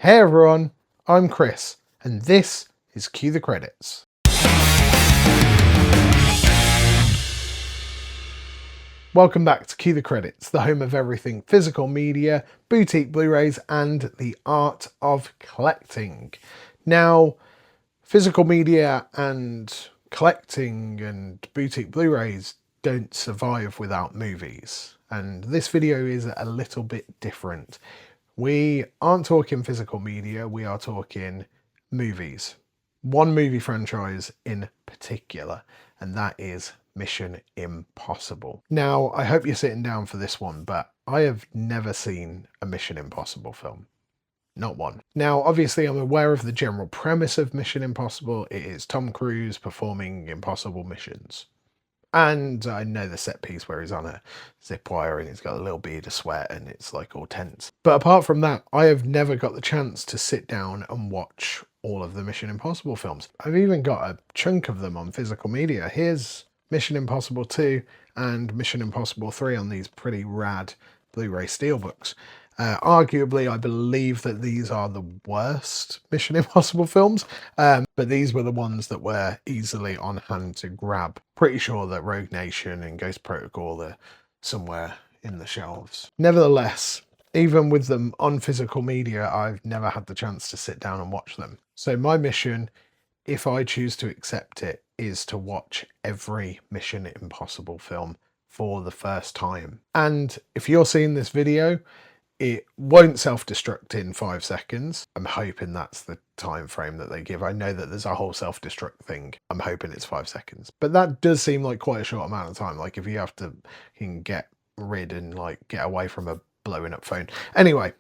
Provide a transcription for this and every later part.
Hey everyone, I'm Chris, and this is Cue the Credits. Welcome back to Cue the Credits, the home of everything physical media, boutique Blu-rays, and the art of collecting. Now, physical media and collecting and boutique Blu-rays don't survive without movies, and this video is a little bit different. We aren't talking physical media, we are talking movies. One movie franchise in particular, and that is Mission Impossible. Now, I hope you're sitting down for this one, but I have never seen a Mission Impossible film. Not one. Now, obviously, I'm aware of the general premise of Mission Impossible. It is Tom Cruise performing impossible missions. And I know the set piece where he's on a zip wire and he's got a little bead of sweat and it's like all tense. But apart from that, I have never got the chance to sit down and watch all of the Mission Impossible films. I've even got a chunk of them on physical media. Here's Mission Impossible 2 and Mission Impossible 3 on these pretty rad Blu-ray steelbooks. Arguably, I believe that these are the worst Mission Impossible films, but these were the ones that were easily on hand to grab. Pretty sure that Rogue Nation and Ghost Protocol are somewhere in the shelves. Nevertheless, even with them on physical media, I've never had the chance to sit down and watch them. So my mission, if I choose to accept it, is to watch every Mission Impossible film for the first time. And if you're seeing this video, it won't self-destruct in 5 seconds. I'm hoping that's the time frame that they give. I know that there's a whole self-destruct thing. I'm hoping it's 5 seconds. But that does seem like quite a short amount of time. Like if you have to get rid and like get away from a blowing up phone. Anyway,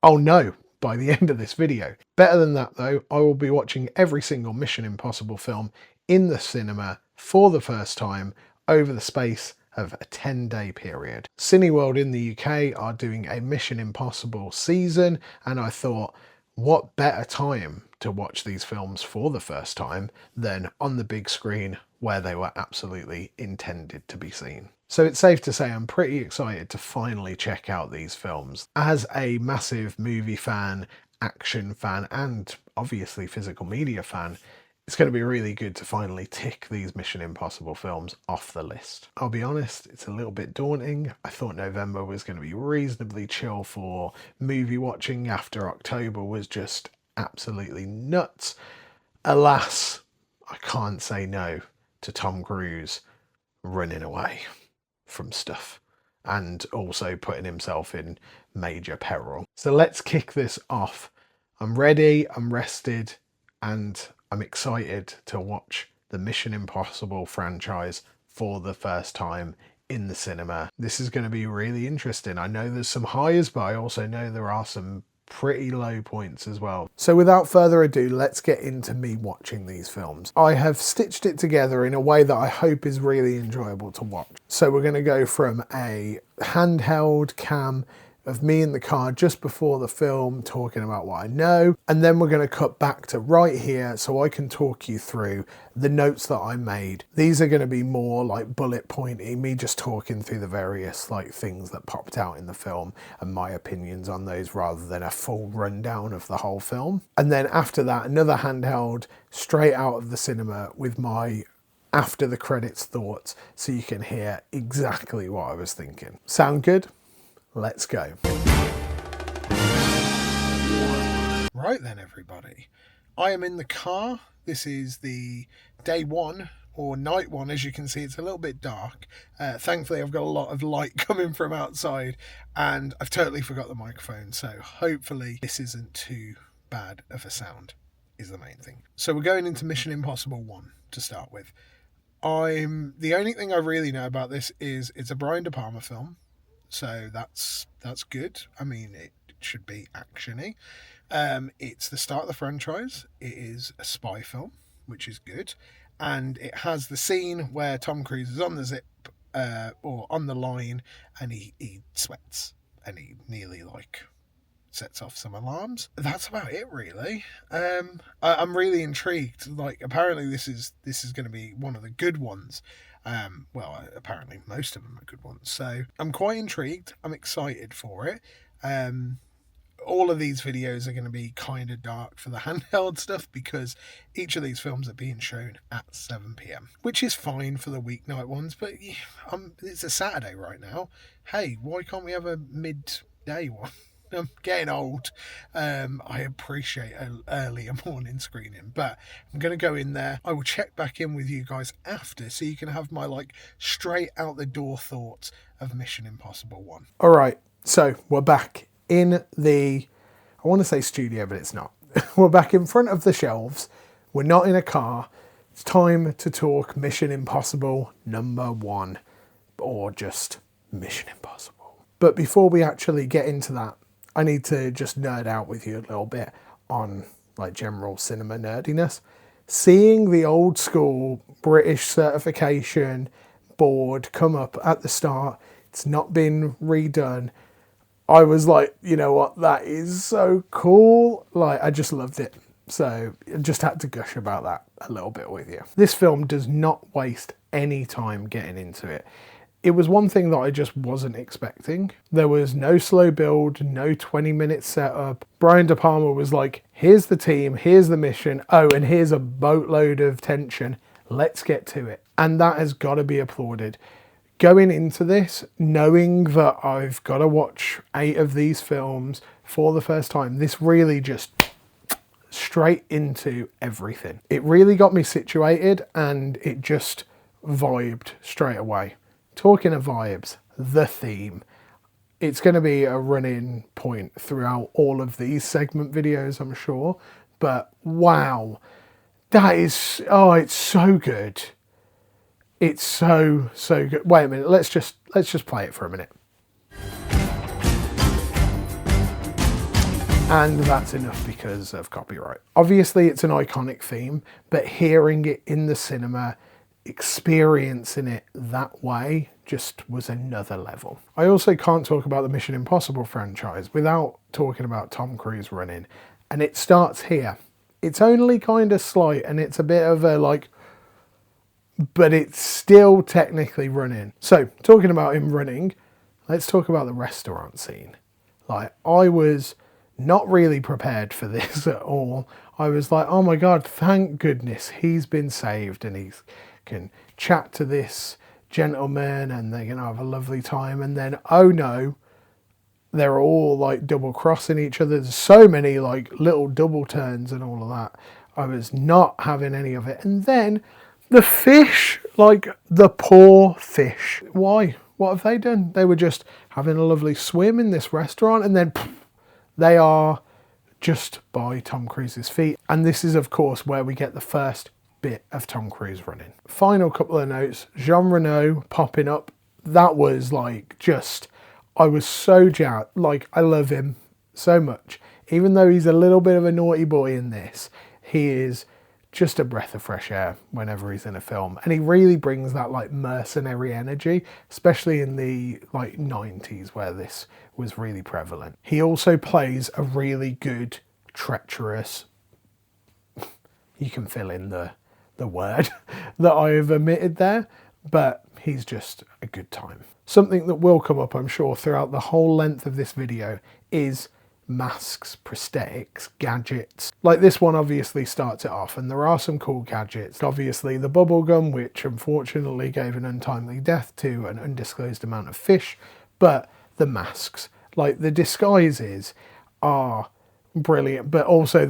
I'll know by the end of this video. Better than that though, I will be watching every single Mission Impossible film in the cinema for the first time over the space of a 10-day period. Cineworld in the UK are doing a Mission Impossible season, and I thought, what better time to watch these films for the first time than on the big screen where they were absolutely intended to be seen. So it's safe to say I'm pretty excited to finally check out these films. As a massive movie fan, action fan, and obviously physical media fan, it's going to be really good to finally tick these Mission Impossible films off the list. I'll be honest, it's a little bit daunting. I thought November was going to be reasonably chill for movie watching after October was just absolutely nuts. Alas, I can't say no to Tom Cruise running away from stuff and also putting himself in major peril. So let's kick this off. I'm ready, I'm rested, and I'm excited to watch the Mission Impossible franchise for the first time in the cinema. This is going to be really interesting. I know there's some highs, but I also know there are some pretty low points as well. So without further ado, let's get into me watching these films. I have stitched it together in a way that I hope is really enjoyable to watch. So we're going to go from a handheld cam of me in the car just before the film talking about what I know, and then we're going to cut back to right here so I can talk you through the notes that I made. These are going to be more like bullet pointy, me just talking through the various like things that popped out in the film and my opinions on those rather than a full rundown of the whole film. And then after that, another handheld straight out of the cinema with my after the credits thoughts so you can hear exactly what I was thinking. Sound good? Let's go. Right then, everybody. I am in the car. This is the day one or night one. As you can see, it's a little bit dark. Thankfully, I've got a lot of light coming from outside and I've totally forgot the microphone. So hopefully this isn't too bad of a sound is the main thing. So we're going into Mission Impossible 1 to start with. The only thing I really know about this is it's a Brian De Palma film. So that's good. I mean, it should be actiony. It's the start of the franchise. It is a spy film, which is good. And it has the scene where Tom Cruise is on the zip or on the line and he sweats and he nearly like sets off some alarms. That's about it, really. I'm really intrigued. Like, apparently this is going to be one of the good ones. Well, apparently most of them are good ones. So I'm quite intrigued. I'm excited for it. all of these videos are going to be kind of dark for the handheld stuff because each of these films are being shown at 7 p.m, which is fine for the weeknight ones, but it's a Saturday right now. Hey, why can't we have a midday one? I'm getting old. I appreciate an earlier morning screening, but I'm going to go in there. I will check back in with you guys after so you can have my straight out the door thoughts of Mission Impossible 1. All right, so we're back in the, I want to say studio, but it's not. We're back in front of the shelves. We're not in a car. It's time to talk Mission Impossible #1, or just Mission Impossible. But before we actually get into that, I need to just nerd out with you a little bit on general cinema nerdiness. Seeing the old school British certification board come up at the start, it's not been redone. I was like, you know what, that is so cool. I just loved it. So I just had to gush about that a little bit with you. This film does not waste any time getting into it. It was one thing that I just wasn't expecting. There was no slow build, no 20-minute setup. Brian De Palma was like, here's the team, here's the mission, oh, and here's a boatload of tension. Let's get to it. And that has got to be applauded. Going into this, knowing that I've got to watch 8 of these films for the first time, this really just straight into everything. It really got me situated and it just vibed straight away. Talking of vibes, the theme. It's going to be a running point throughout all of these segment videos, I'm sure. But wow, that is, oh, it's so good. It's so good. Wait a minute, let's just play it for a minute. And that's enough because of copyright. Obviously, it's an iconic theme, but hearing it in the cinema, experiencing it that way just was another level. I also can't talk about the Mission Impossible franchise without talking about Tom Cruise running, and it starts here. It's only kind of slight and it's a bit of a but it's still technically running. So talking about him running, let's talk about the restaurant scene. I was not really prepared for this at all. I was like, oh my God, thank goodness he's been saved and he's can chat to this gentleman and they're going to have a lovely time. And then, oh no, they're all double crossing each other. There's so many little double turns and all of that. I was not having any of it. And then the fish, the poor fish. Why? What have they done? They were just having a lovely swim in this restaurant and then they are just by Tom Cruise's feet. And this is, of course, where we get the first bit of Tom Cruise running. Final couple of notes. Jean Reno popping up. That was I was so jazzed. I love him so much. Even though he's a little bit of a naughty boy in this, he is just a breath of fresh air whenever he's in a film. And he really brings that mercenary energy, especially in the 90s where this was really prevalent. He also plays a really good, treacherous, you can fill in the word that I have omitted there, but he's just a good time. Something that will come up, I'm sure, throughout the whole length of this video is masks, prosthetics, gadgets. This one obviously starts it off, and there are some cool gadgets. Obviously the bubble gum, which unfortunately gave an untimely death to an undisclosed amount of fish, but the masks, the disguises are brilliant, but also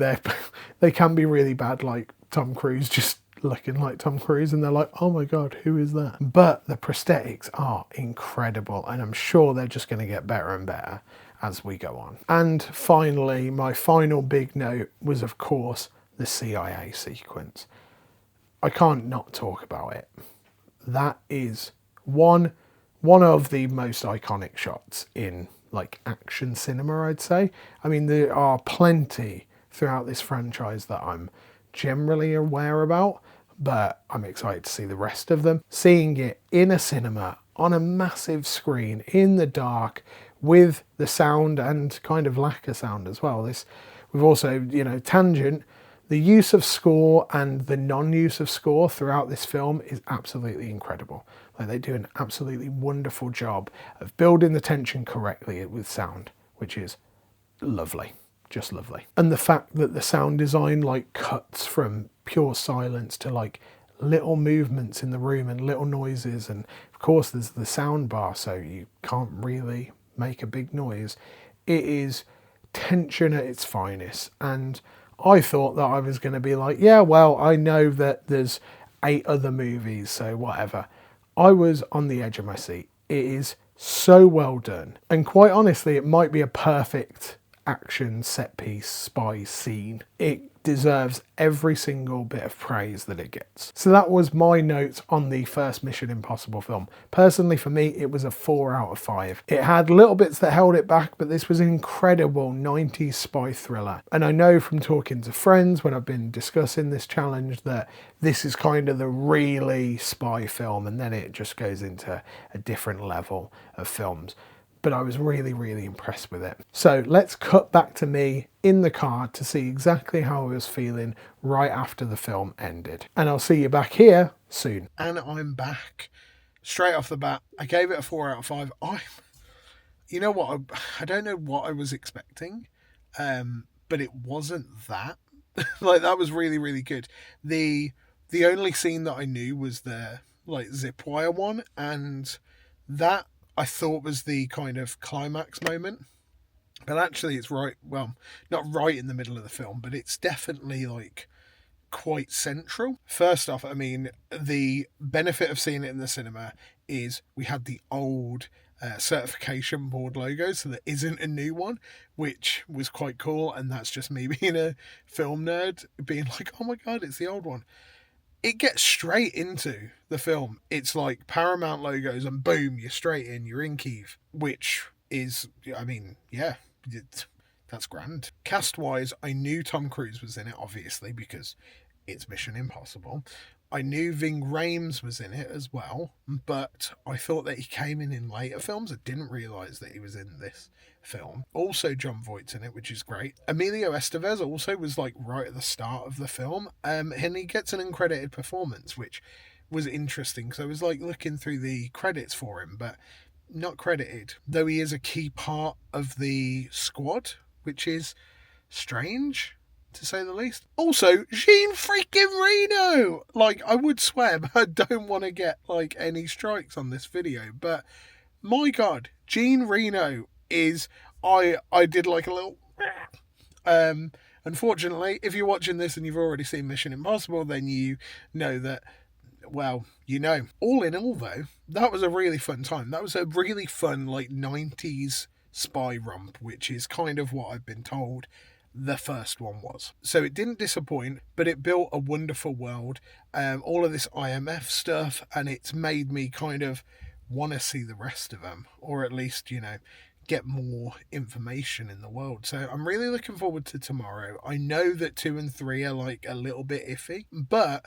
they can be really bad, Tom Cruise just looking like Tom Cruise and they're like, oh my God, who is that? But the prosthetics are incredible and I'm sure they're just going to get better and better as we go on. And finally, my final big note was, of course, the CIA sequence. I can't not talk about it. That is one of the most iconic shots in action cinema, I'd say. I mean, there are plenty throughout this franchise that I'm generally aware about, but I'm excited to see the rest of them. Seeing it in a cinema on a massive screen in the dark with the sound and kind of lack of sound as well. We've also, tangent, the use of score and the non-use of score throughout this film is absolutely incredible. They do an absolutely wonderful job of building the tension correctly with sound, which is lovely. Just lovely. And the fact that the sound design like cuts from pure silence to like little movements in the room and little noises, and of course there's the sound bar, so you can't really make a big noise. It is tension at its finest, and I thought that I was going to be like, yeah, well, I know that there's 8 other movies, so whatever. I was on the edge of my seat. It is so well done, and quite honestly, it might be a perfect action set piece spy scene. It deserves every single bit of praise that it gets. So that was my notes on the first Mission Impossible film. Personally, for me, it was a 4 out of 5. It had little bits that held it back, but this was an incredible 90s spy thriller. And I know from talking to friends when I've been discussing this challenge that this is kind of the really spy film, and then it just goes into a different level of films. But I was really, really impressed with it. So let's cut back to me in the car to see exactly how I was feeling right after the film ended. And I'll see you back here soon. And I'm back. Straight off the bat, I gave it a 4 out of 5. You know what? I don't know what I was expecting, but it wasn't that. Like, that was really, really good. The only scene that I knew was the like zip wire one, and that I thought was the kind of climax moment, but actually it's right, well, not right in the middle of the film, but it's definitely like quite central. First off, I mean, the benefit of seeing it in the cinema is we had the old certification board logo, so there isn't a new one, which was quite cool, and that's just me being a film nerd, being like, oh my god, it's the old one. It gets straight into the film. It's like Paramount logos and boom, you're straight in, you're in Kyiv, which is, I mean, yeah, that's grand. Cast-wise, I knew Tom Cruise was in it, obviously, because it's Mission Impossible. I knew Ving Rhames was in it as well, but I thought that he came in later films. I didn't realise that he was in this film. Also John Voight's in it, which is great. Emilio Estevez also was like right at the start of the film, and he gets an uncredited performance, which was interesting because I was like looking through the credits for him, but not credited, though he is a key part of the squad, which is strange, to say the least. Also, Jean freaking Reno! Like, I would swear, but I don't want to get, like, any strikes on this video, but my god, Jean Reno is... I did, like, a little... Unfortunately, if you're watching this and you've already seen Mission Impossible, then you know that, well, you know. All in all, though, that was a really fun time. That was a really fun, like, 90s spy romp, which is kind of what I've been told the first one was. So it didn't disappoint, but it built a wonderful world, all of this IMF stuff, and it's made me kind of want to see the rest of them, or at least, you know, get more information in the world. So I'm really looking forward to tomorrow. I know that 2 and 3 are like a little bit iffy, but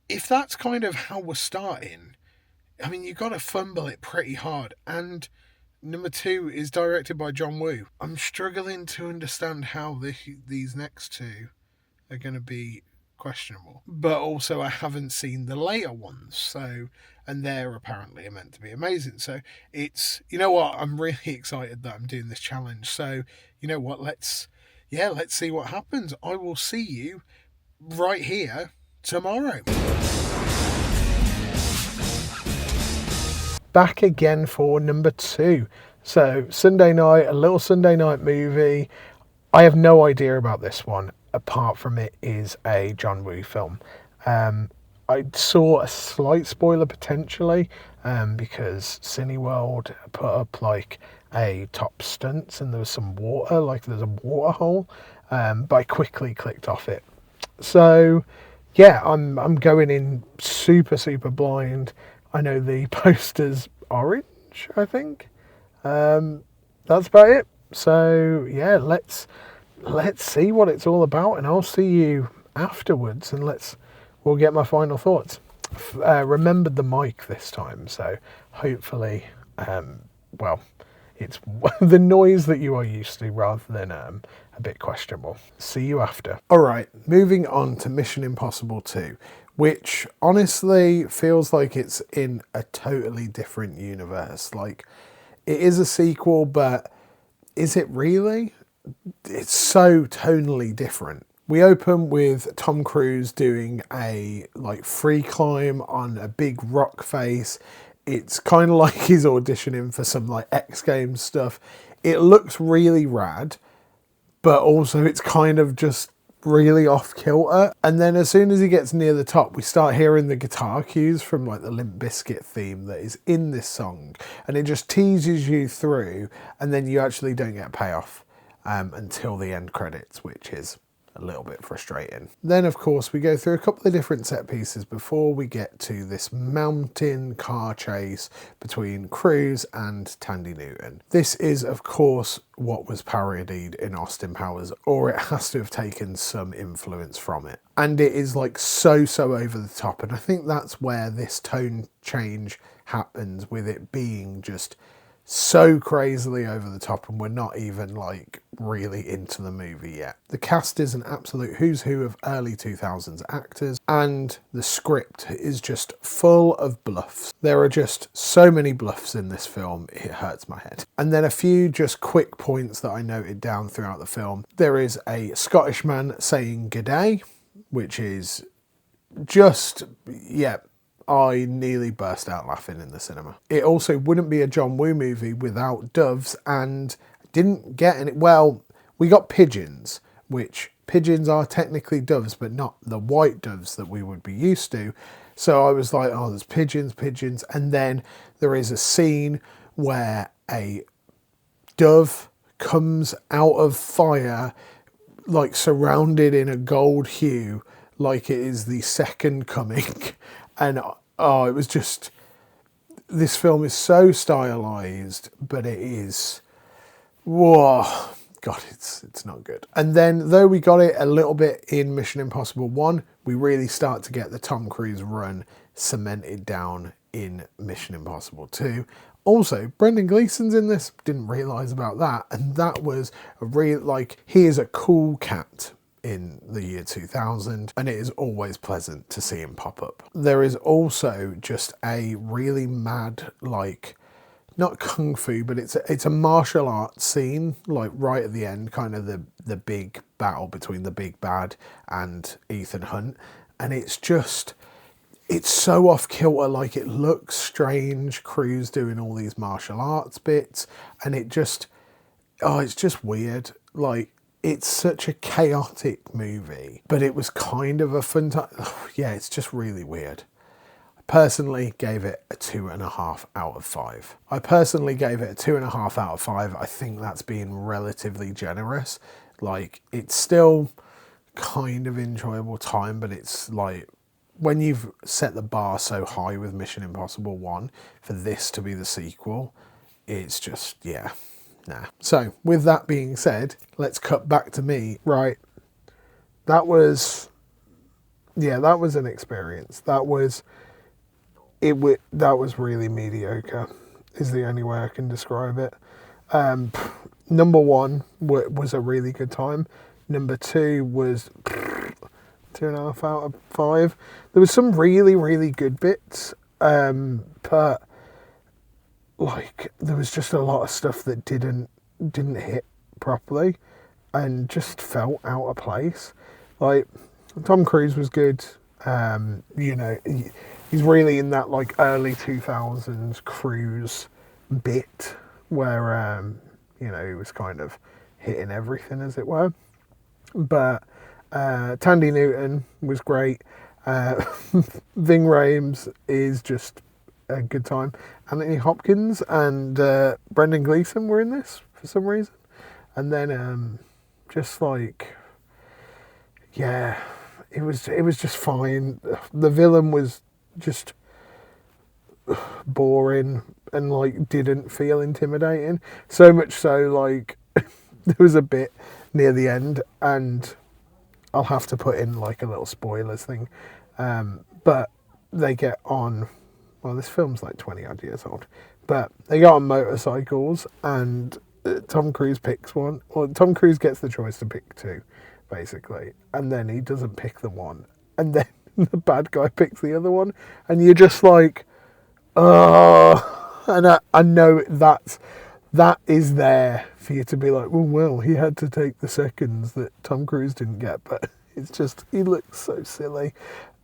if that's kind of how we're starting, I mean, you've got to fumble it pretty hard. And number 2 is directed by John Woo. I'm struggling to understand how these next 2 are going to be questionable. But also I haven't seen the later ones, so, and they're apparently meant to be amazing. So it's, you know what, I'm really excited that I'm doing this challenge. So, you know what, let's see what happens. I will see you right here tomorrow. Back again for number 2. So Sunday night, a little Sunday night movie. I have no idea about this one, apart from it is a John Woo film. I saw a slight spoiler potentially, because Cineworld put up like a top stunts and there was some water, like there's a water hole, but I quickly clicked off it. So yeah, I'm going in super blind. I know the poster's orange, I think. That's about it. So yeah, let's see what it's all about, and I'll see you afterwards, and we'll get my final thoughts. Remembered the mic this time, so hopefully, well, it's the noise that you are used to rather than a bit questionable. See you after. All right, moving on to Mission Impossible 2. Which honestly feels like it's in a totally different universe. Like, it is a sequel, but is it really? it's so tonally different. We open with Tom Cruise doing a like free climb on a big rock face. It's kind of like he's auditioning for some like X Games stuff. It looks really rad, but also it's kind of just really off kilter. And then as soon as he gets near the top, we start hearing the guitar cues from like the Limp Bizkit theme that is in this song, and it just teases you through, and then you actually don't get a payoff until the end credits, which is a little bit frustrating. Then of course we go through a couple of different set pieces before we get to this mountain car chase between Cruise and Tandy Newton. This is of course what was parodied in Austin Powers, or it has to have taken some influence from it. And it is like so over the top, and I think that's where this tone change happens, with it being just so crazily over the top, and we're not even like really into the movie yet. The cast is an absolute who's who of early 2000s actors, and the script is just full of bluffs. There are just so many bluffs in this film, it hurts my head. And then a few just quick points that I noted down throughout the film. There is a Scottish man saying "G'day," which is just, yeah, I nearly burst out laughing in the cinema. It also wouldn't be a John Woo movie without doves, and didn't get any. Well, we got pigeons, which pigeons are technically doves, but not the white doves that we would be used to. So I was like, oh, there's pigeons. And then there is a scene where a dove comes out of fire, like surrounded in a gold hue, like it is the second coming. And oh, it was just, this film is so stylized, but it is, whoa, God, it's not good. And then, though we got it a little bit in Mission Impossible 1, we really start to get the Tom Cruise run cemented down in Mission Impossible 2. Also, Brendan Gleeson's in this, didn't realise about that, and that was a real, like, he is a cool cat in the year 2000, and it is always pleasant to see him pop up. There is also just a really mad, like, not kung fu, but it's a martial arts scene, like right at the end, kind of the big battle between the big bad and Ethan Hunt, and it's just, it's so off kilter, like it looks strange, Cruise doing all these martial arts bits, and it just, oh, it's just weird. Like, it's such a chaotic movie, but it was kind of a fun time. Yeah, it's just really weird. I personally gave it a 2.5 out of 5. I think that's being relatively generous. Like, it's still kind of enjoyable time, but it's like, when you've set the bar so high with Mission Impossible 1, for this to be the sequel, it's just, yeah. Nah. So, with that being said, let's cut back to me. Right, that was an experience. That was really mediocre, is the only way I can describe it. Number 1 was a really good time. Number 2 was 2.5 out of 5. There was some really good bits, but like, there was just a lot of stuff that didn't hit properly and just felt out of place. Like, Tom Cruise was good. You know, he's really in that like early 2000s Cruise bit where you know, he was kind of hitting everything, as it were. But Tandy Newton was great. Ving Rhames is just a good time. Anthony Hopkins and Brendan Gleeson were in this for some reason. And then just like, yeah, it was just fine. The villain was just boring and like didn't feel intimidating. So much so, like, there was a bit near the end, and I'll have to put in like a little spoilers thing, but they get on, well, this film's like 20 odd years old, but they get on motorcycles, and Tom Cruise picks one, or Tom Cruise gets the choice to pick two, basically, and then he doesn't pick the one, and then the bad guy picks the other one, and you're just like, oh, and I know that's that is there for you to be like, oh, well, he had to take the seconds that Tom Cruise didn't get. But it's just, he looks so silly.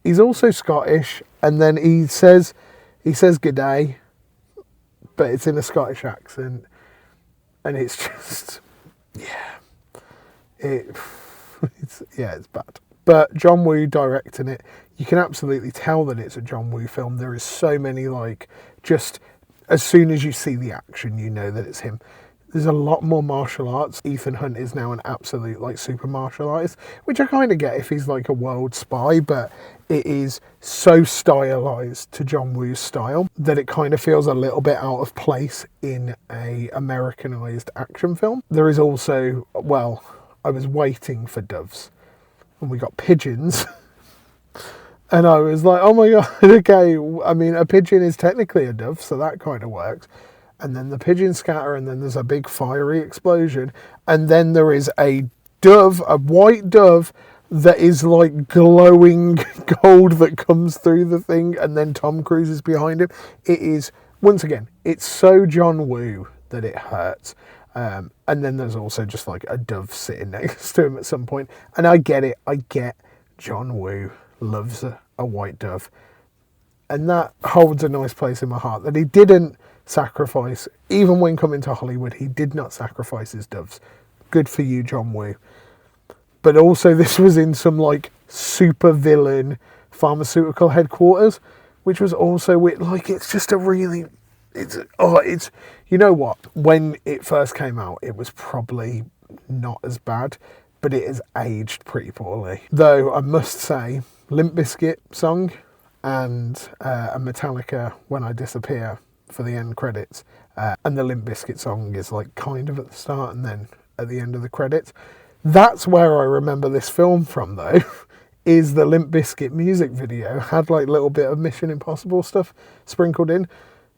He's also Scottish, and then he says "g'day," but it's in a Scottish accent, and it's just, it's bad. But John Woo directing it, you can absolutely tell that it's a John Woo film. There is so many, like, just as soon as you see the action, you know that it's him. There's a lot more martial arts. Ethan Hunt is now an absolute, like, super martial artist, which I kind of get if he's like a world spy, but it is so stylized to John Woo's style that it kind of feels a little bit out of place in a Americanized action film. There is also, well, I was waiting for doves and we got pigeons. And I was like, oh my God, okay, I mean, a pigeon is technically a dove, so that kind of works. And then the pigeons scatter, and then there's a big fiery explosion. And then there is a dove, a white dove, that is like glowing gold that comes through the thing, and then Tom Cruise is behind him. It is, once again, it's so John Woo that it hurts. And then there's also just like a dove sitting next to him at some point. And I get it, I get John Woo loves a white dove, and that holds a nice place in my heart, that he didn't sacrifice, even when coming to Hollywood, he did not sacrifice his doves. Good for you, John Woo. But also this was in some like super villain pharmaceutical headquarters, which was also with, like, it's just a really, it's you know what, when it first came out it was probably not as bad, but it has aged pretty poorly. Though I must say, Limp Bizkit song and a Metallica When I Disappear for the end credits, and the Limp Bizkit song is like kind of at the start and then at the end of the credits. That's where I remember this film from, though, is the Limp Bizkit music video had like a little bit of Mission Impossible stuff sprinkled in,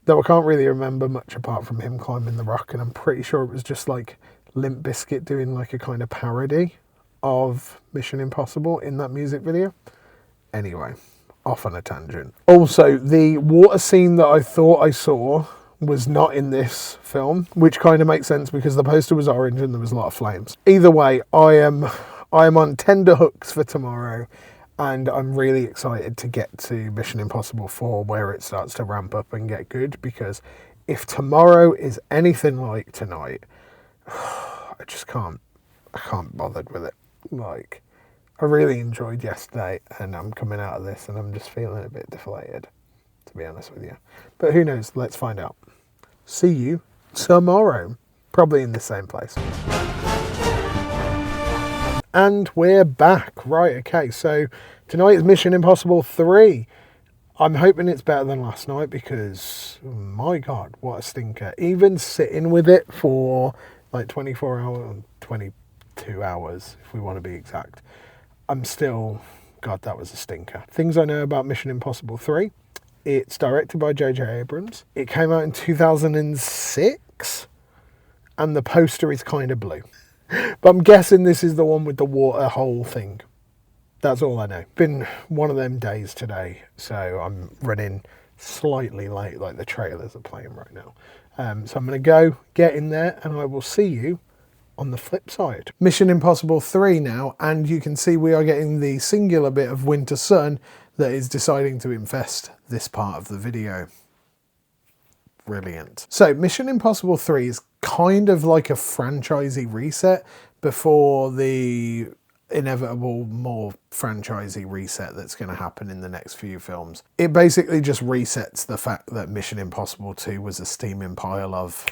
though I can't really remember much apart from him climbing the rock, and I'm pretty sure it was just like Limp Bizkit doing like a kind of parody of Mission Impossible in that music video. Anyway, off on a tangent. Also, the water scene that I thought I saw was not in this film, which kind of makes sense because the poster was orange and there was a lot of flames. Either way, I am on tender hooks for tomorrow, and I'm really excited to get to Mission Impossible 4 where it starts to ramp up and get good, because if tomorrow is anything like tonight, I can't be bothered with it. Like, I really enjoyed yesterday, and I'm coming out of this and I'm just feeling a bit deflated, to be honest with you. But who knows? Let's find out. See you tomorrow, probably in the same place. And we're back. Right, okay, so tonight is Mission Impossible 3. I'm hoping it's better than last night because, my God, what a stinker. Even sitting with it for like 24 hours, 22 hours, if we want to be exact, I'm still, God, that was a stinker. Things I know about Mission Impossible 3. It's directed by J.J. Abrams. It came out in 2006, and the poster is kind of blue. But I'm guessing this is the one with the water hole thing. That's all I know. Been one of them days today, so I'm running slightly late, like the trailers are playing right now. So I'm going to go get in there, and I will see you on the flip side. Mission Impossible 3 now, and you can see we are getting the singular bit of winter sun that is deciding to infest this part of the video. Brilliant. So Mission Impossible 3 is kind of like a franchisee reset before the inevitable more franchisee reset that's going to happen in the next few films. It basically just resets the fact that Mission Impossible 2 was a steaming pile of,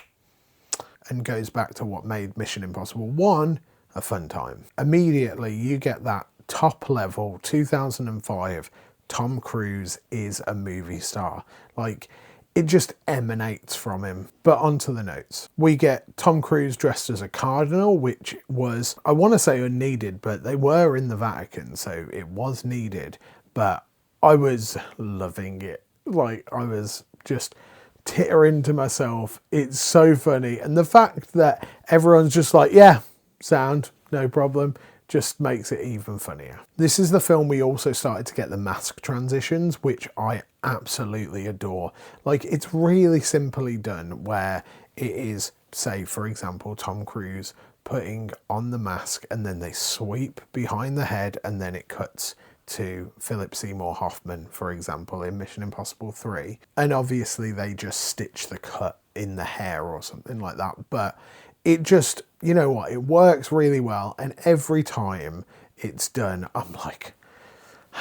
and goes back to what made Mission Impossible 1 a fun time. Immediately you get that top level 2005 Tom Cruise is a movie star. Like, it just emanates from him. But onto the notes. We get Tom Cruise dressed as a cardinal, which was, I want to say unneeded, but they were in the Vatican, so it was needed. But I was loving it. Like, I was just tittering to myself. It's so funny. And the fact that everyone's just like, yeah, sound, no problem, just makes it even funnier. This is the film we also started to get the mask transitions, which I absolutely adore. Like, it's really simply done, where It is, say, for example, Tom Cruise putting on the mask and then they sweep behind the head and then it cuts to Philip Seymour Hoffman, for example, in Mission Impossible 3. And obviously they just stitch the cut in the hair or something like that. But it just, you know what, it works really well. And every time it's done, I'm like,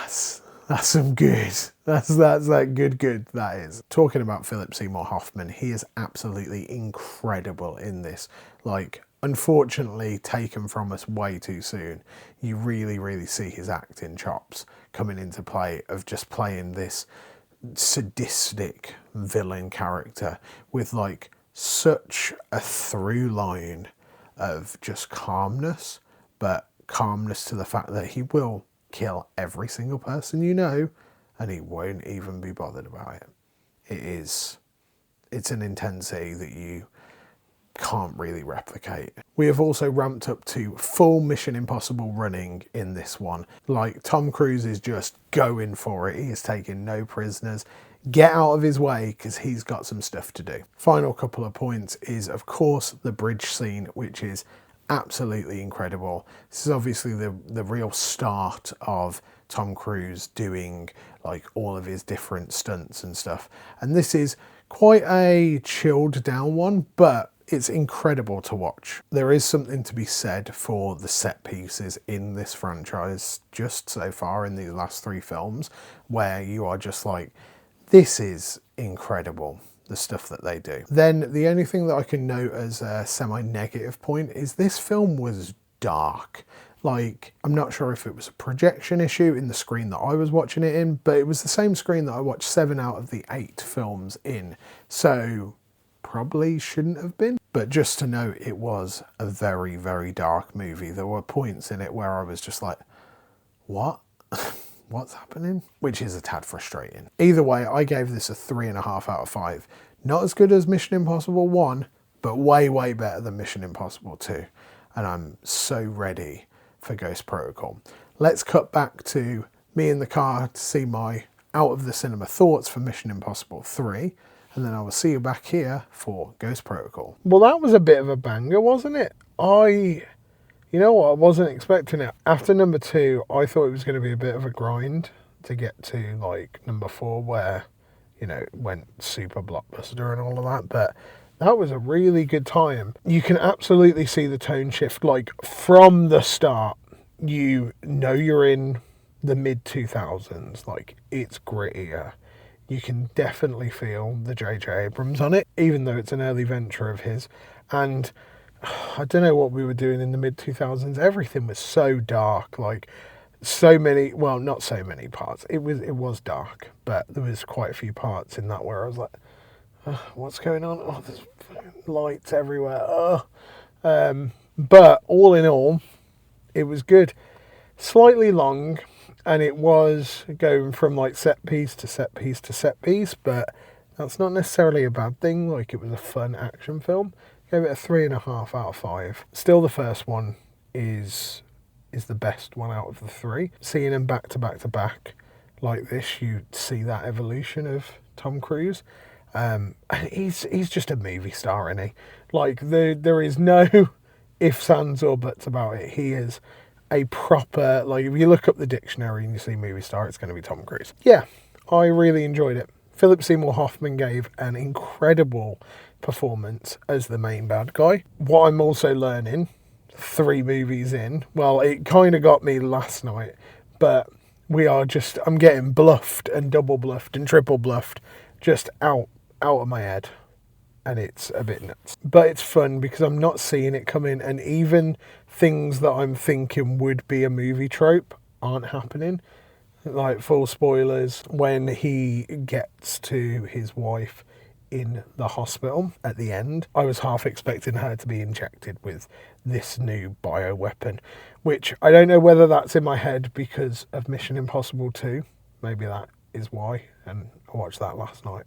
that's some good. That's that good, that is. Talking about Philip Seymour Hoffman, he is absolutely incredible in this. Like, unfortunately taken from us way too soon. You really see his acting chops coming into play of just playing this sadistic villain character with like such a through line of just calmness, but calmness to the fact that he will kill every single person you know and he won't even be bothered about it. It's an intensity that you can't really replicate. We have also ramped up to full Mission Impossible running in this one. Like, Tom Cruise is just going for it. He is taking no prisoners. Get out of his way because he's got some stuff to do. Final couple of points is, of course, the bridge scene, which is absolutely incredible. This is obviously the real start of Tom Cruise doing like all of his different stunts and stuff. And this is quite a chilled down one, but it's incredible to watch. There is something to be said for the set pieces in this franchise just so far in these last 3 films, where you are just like, this is incredible, the stuff that they do. Then the only thing that I can note as a semi-negative point is this film was dark. Like, I'm not sure if it was a projection issue in the screen that I was watching it in, but it was the same screen that I watched 7 out of the 8 films in. So probably shouldn't have been. But just to note, it was a very dark movie. There were points in it where I was just like, what? What's happening? Which is a tad frustrating. Either way, I gave this a 3.5 out of 5. Not as good as Mission Impossible 1, but way better than Mission Impossible 2. And I'm so ready for Ghost Protocol. Let's cut back to me in the car to see my out of the cinema thoughts for Mission Impossible 3. And then I will see you back here for Ghost Protocol. Well, that was a bit of a banger, wasn't it? You know what, I wasn't expecting it. After number 2, I thought it was going to be a bit of a grind to get to like number 4, where, you know, it went super blockbuster and all of that. But that was a really good time. You can absolutely see the tone shift. Like, from the start, you know you're in the mid-2000s. Like, it's grittier. You can definitely feel the J.J. Abrams on it, even though it's an early venture of his. And I don't know what we were doing in the mid-2000s. Everything was so dark, like so many, well, not so many parts. It was dark, but there was quite a few parts in that where I was like, what's going on? Oh, there's lights everywhere. But all in all, it was good. Slightly long. And it was going from like set piece to set piece to set piece, but that's not necessarily a bad thing. Like, it was a fun action film. Gave it a 3.5 out of 5. Still, the first one is the best one out of the 3. Seeing them back to back to back like this, you see that evolution of Tom Cruise. And he's just a movie star, isn't he? Like, there is no ifs, ands, or buts about it. He is a proper, like, if you look up the dictionary and you see movie star, it's going to be Tom Cruise. Yeah, I really enjoyed it. Philip Seymour Hoffman gave an incredible performance as the main bad guy. What I'm also learning, 3 movies in, well, it kind of got me last night, but I'm getting bluffed and double bluffed and triple bluffed just out of my head. And it's a bit nuts. But it's fun because I'm not seeing it coming, and even things that I'm thinking would be a movie trope aren't happening. Like, full spoilers, when he gets to his wife in the hospital at the end, I was half expecting her to be injected with this new bioweapon, which I don't know whether that's in my head because of Mission Impossible 2. Maybe that is why, and I watched that last night.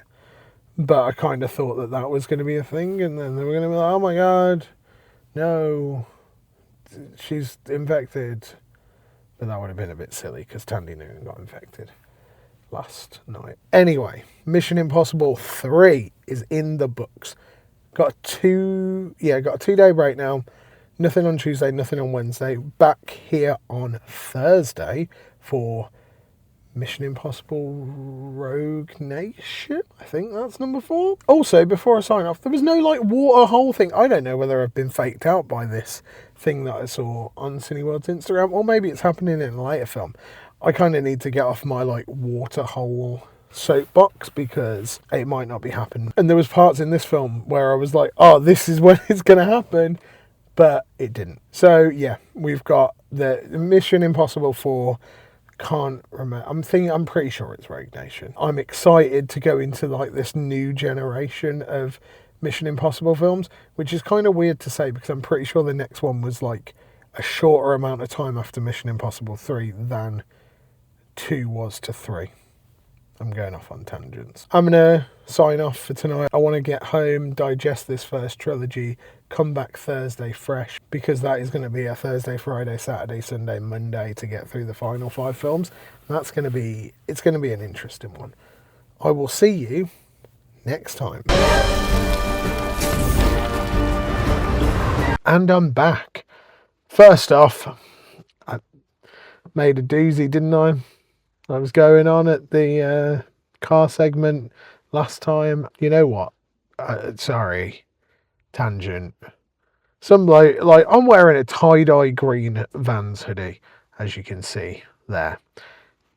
But I kind of thought that was going to be a thing, and then they were going to be like, oh my god, no, she's infected. But that would have been a bit silly, because Tandy Newton got infected last night. Anyway, Mission Impossible 3 is in the books. Got got a 2-day break now. Nothing on Tuesday, nothing on Wednesday. Back here on Thursday for Mission Impossible Rogue Nation. I think that's number 4. Also, before I sign off, there was no like water hole thing. I don't know whether I've been faked out by this thing that I saw on Cineworld's Instagram, or maybe it's happening in a later film. I kind of need to get off my like water hole soapbox because it might not be happening. And there was parts in this film where I was like, oh, this is when it's going to happen. But it didn't. So yeah, we've got the Mission Impossible 4. Can't remember. I'm pretty sure it's Rogue Nation. I'm excited to go into like this new generation of Mission Impossible films, which is kind of weird to say because I'm pretty sure the next one was like a shorter amount of time after Mission Impossible 3 than 2 was to 3. I'm going off on tangents. I'm going to sign off for tonight. I want to get home, digest this first trilogy, come back Thursday fresh, because that is going to be a Thursday, Friday, Saturday, Sunday, Monday to get through the final 5 films. It's going to be an interesting one. I will see you next time. And I'm back. First off, I made a doozy, didn't I? I was going on at the car segment last time. You know what? Sorry, tangent. Some like I'm wearing a tie-dye green Vans hoodie, as you can see there.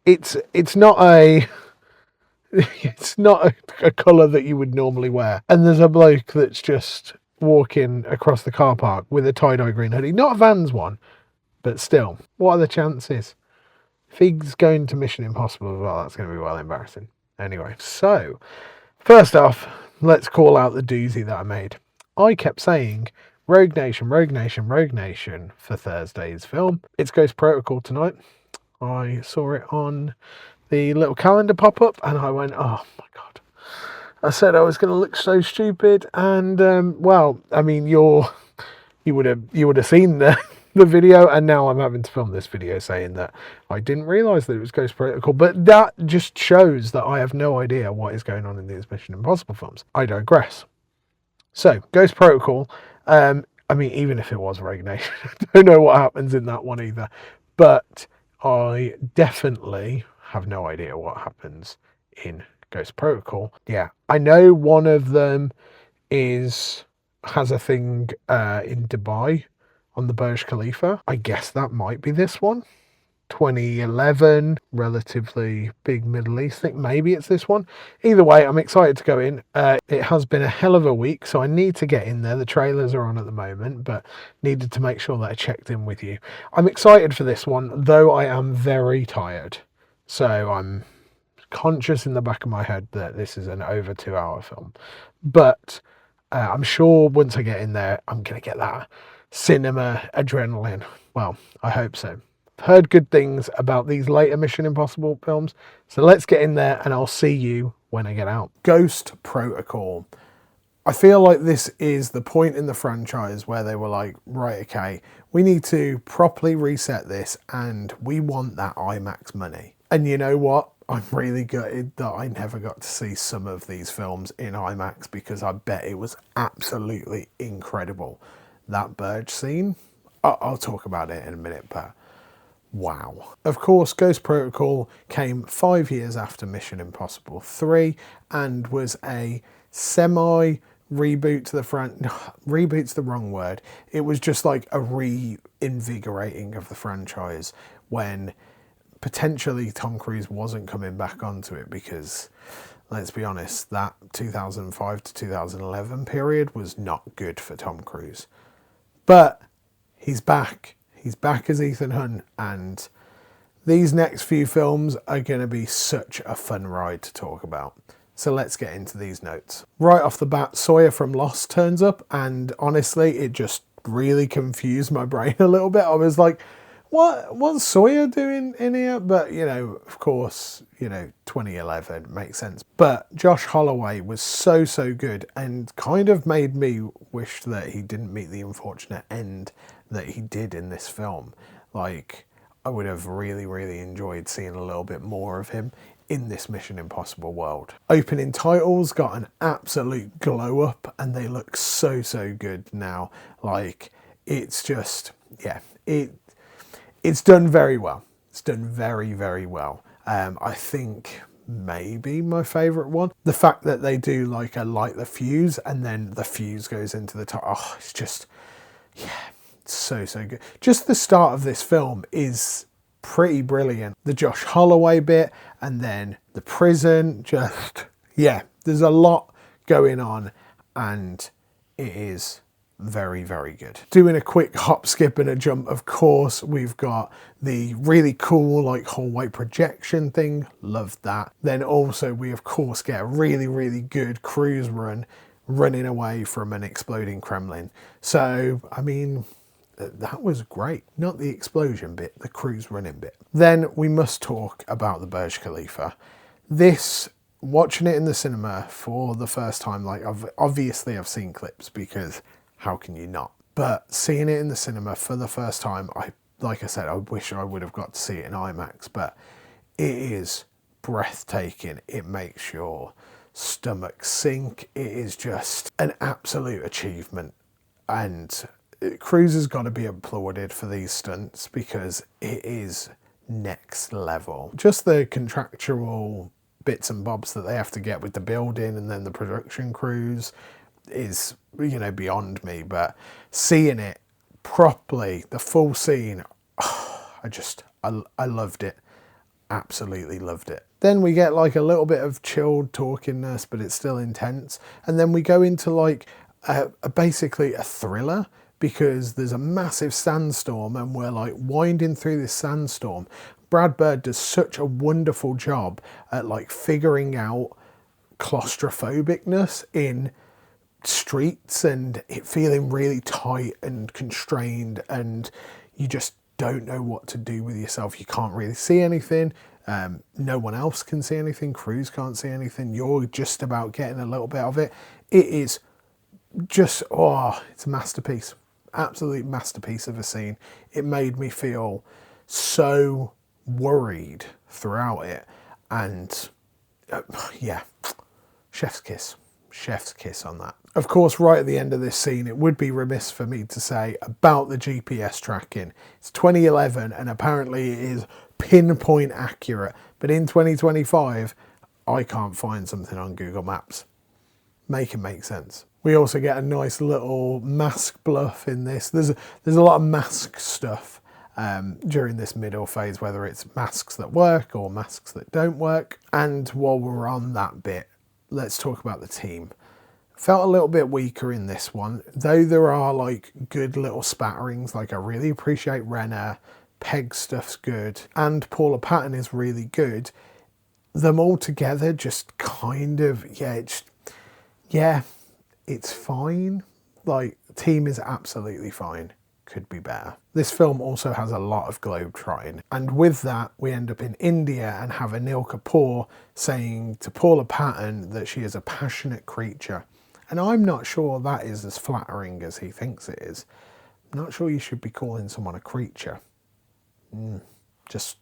It's not a colour that you would normally wear. And there's a bloke that's just walking across the car park with a tie-dye green hoodie. Not a Vans one, but still. What are the chances? If he's going to Mission Impossible as well, that's going to be well embarrassing. Anyway, so, first off, let's call out the doozy that I made. I kept saying Rogue Nation, Rogue Nation, Rogue Nation for Thursday's film. It's Ghost Protocol tonight. I saw it on the little calendar pop-up and I went, oh my God. I said I was going to look so stupid and, well, I mean, you would have seen the video, and now I'm having to film this video saying that I didn't realise that it was Ghost Protocol, but that just shows that I have no idea what is going on in these Mission Impossible films. I digress. So, Ghost Protocol, I mean, even if it was Rogue Nation, I don't know what happens in that one either, but I definitely have no idea what happens in Ghost Protocol. Yeah, I know one of them has a thing in Dubai, on the Burj Khalifa. I guess that might be this one. 2011, relatively big Middle East thing. Maybe it's this one. Either way, I'm excited to go in. It has been a hell of a week, so I need to get in there. The trailers are on at the moment, but needed to make sure that I checked in with you. I'm excited for this one, though I am very tired. So I'm conscious in the back of my head that this is an over 2-hour film. But I'm sure once I get in there, I'm going to get that cinema adrenaline. Well, I hope so. I've heard good things about these later Mission Impossible films, so let's get in there and I'll see you when I get out. Ghost Protocol. I feel like this is the point in the franchise where they were like, right, okay, we need to properly reset this and we want that IMAX money. And you know what? I'm really gutted that I never got to see some of these films in IMAX because I bet it was absolutely incredible. That Burj scene, I'll talk about it in a minute, but wow. Of course, Ghost Protocol came 5 years after Mission Impossible 3 and was a semi-reboot to the reboot's the wrong word. It was just like a reinvigorating of the franchise when potentially Tom Cruise wasn't coming back onto it because, let's be honest, that 2005 to 2011 period was not good for Tom Cruise. But he's back. He's back as Ethan Hunt, and these next few films are going to be such a fun ride to talk about. So let's get into these notes. Right off the bat, Sawyer from Lost turns up, and honestly, it just really confused my brain a little bit. I was like, what's Sawyer doing in here? But, you know, of course, you know, 2011 makes sense. But Josh Holloway was so good and kind of made me wish that he didn't meet the unfortunate end that he did in this film. Like, I would have really enjoyed seeing a little bit more of him in this Mission Impossible world. Opening titles got an absolute glow up and they look so good now. Like, it's just, yeah, it's done very well. It's done very well. I think maybe my favorite one, the fact that they do like a light the fuse and then the fuse goes into the top. Oh, it's just, yeah, it's so good. Just the start of this film is pretty brilliant. The Josh Holloway bit and then the prison, just, yeah, there's a lot going on and it is very good. Doing a quick hop, skip and a jump, of course, we've got the really cool like hallway projection thing, loved that. Then also we of course get a really good cruise run running away from an exploding Kremlin. So I mean, that was great. Not the explosion bit, the cruise running bit. Then we must talk about the Burj Khalifa. This, watching it in the cinema for the first time, like obviously I've seen clips because how can you not? But seeing it in the cinema for the first time, like I said, I wish I would have got to see it in IMAX, but it is breathtaking. It makes your stomach sink. It is just an absolute achievement. And Cruise has got to be applauded for these stunts because it is next level. Just the contractual bits and bobs that they have to get with the building and then the production crews is, you know, beyond me, but seeing it properly, the full scene, oh, I loved it. Absolutely loved it. Then we get like a little bit of chilled talkingness, but it's still intense. And then we go into like basically a thriller because there's a massive sandstorm and we're like winding through this sandstorm. Brad Bird does such a wonderful job at like figuring out claustrophobicness in streets and it feeling really tight and constrained and you just don't know what to do with yourself. You can't really see anything. No one else can see anything. Cruise can't see anything. You're just about getting a little bit of it. It is just, oh, it's a masterpiece. Absolute masterpiece of a scene. It made me feel so worried throughout it. And yeah, chef's kiss. Chef's kiss on that. Of course, right at the end of this scene, it would be remiss for me to say about the GPS tracking. It's 2011 and apparently it is pinpoint accurate. But in 2025, I can't find something on Google Maps. Make it make sense. We also get a nice little mask bluff in this. There's a lot of mask stuff during this middle phase, whether it's masks that work or masks that don't work. And while we're on that bit, let's talk about the team. Felt a little bit weaker in this one, though there are like good little spatterings. Like I really appreciate Renner, Peg stuff's good, and Paula Patton is really good. Them all together just kind of, it's fine. Like, the team is absolutely fine. Could be better. This film also has a lot of globetrotting, and with that we end up in India and have Anil Kapoor saying to Paula Patton that she is a passionate creature. And I'm not sure that is as flattering as he thinks it is. I'm not sure you should be calling someone a creature. Just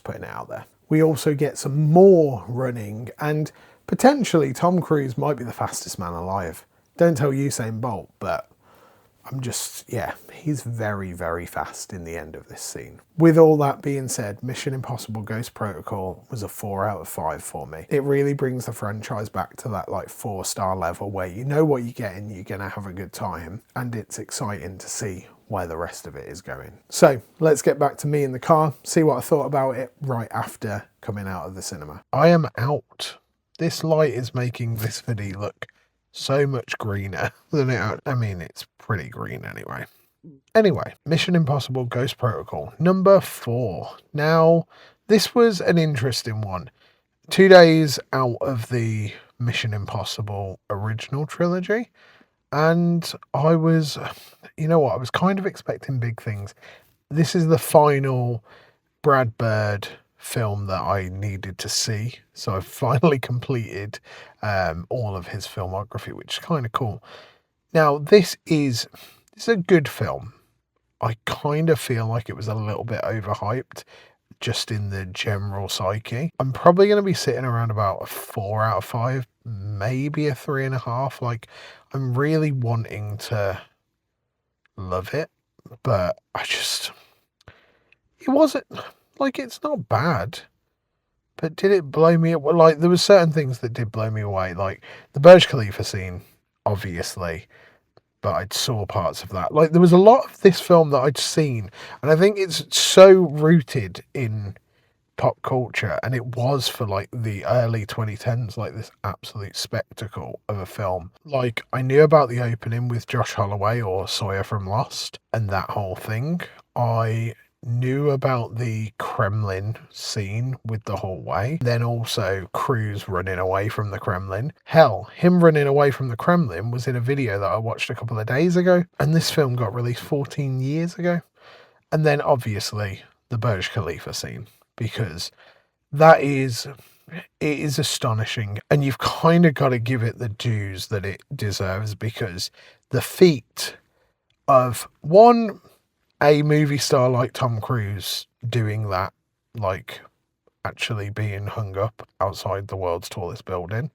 putting it out there. We also get some more running, and potentially Tom Cruise might be the fastest man alive. Don't tell Usain Bolt, but I'm just, yeah, he's very fast in the end of this scene. With all that being said, Mission Impossible Ghost Protocol was a 4 out of 5 for me. It really brings the franchise back to that like 4-star level where you know what you're getting, you're gonna have a good time, and it's exciting to see where the rest of it is going. So let's get back to me in the car, see what I thought about it right after coming out of the cinema. I am out. This light is making this video look so much greener than it, I mean, it's pretty green anyway. Anyway, Mission Impossible Ghost Protocol, number 4. Now, this was an interesting one. 2 days out of the Mission Impossible original trilogy, and I was, you know what, I was kind of expecting big things. This is the final Brad Bird film that I needed to see, so I've finally completed all of his filmography, which is kind of cool. Now this is a good film. I kind of feel like it was a little bit overhyped just in the general psyche. I'm probably going to be sitting around about a 4 out of 5, maybe a 3.5. Like, I'm really wanting to love it, but it wasn't, like, it's not bad. But did it blow me away? Like, there was certain things that did blow me away, like the Burj Khalifa scene, obviously, but I saw parts of that. Like, there was a lot of this film that I'd seen, and I think it's so rooted in pop culture, and it was for like the early 2010s, like this absolute spectacle of a film. Like, I knew about the opening with Josh Holloway, or Sawyer from Lost, and that whole thing. I knew about the Kremlin scene with the hallway, then also Cruise running away from the Kremlin. Hell, him running away from the Kremlin was in a video that I watched a couple of days ago, and this film got released 14 years ago. And then obviously the Burj Khalifa scene, because it is astonishing, and you've kind of got to give it the dues that it deserves, because the feat of a movie star like Tom Cruise doing that, like actually being hung up outside the world's tallest building,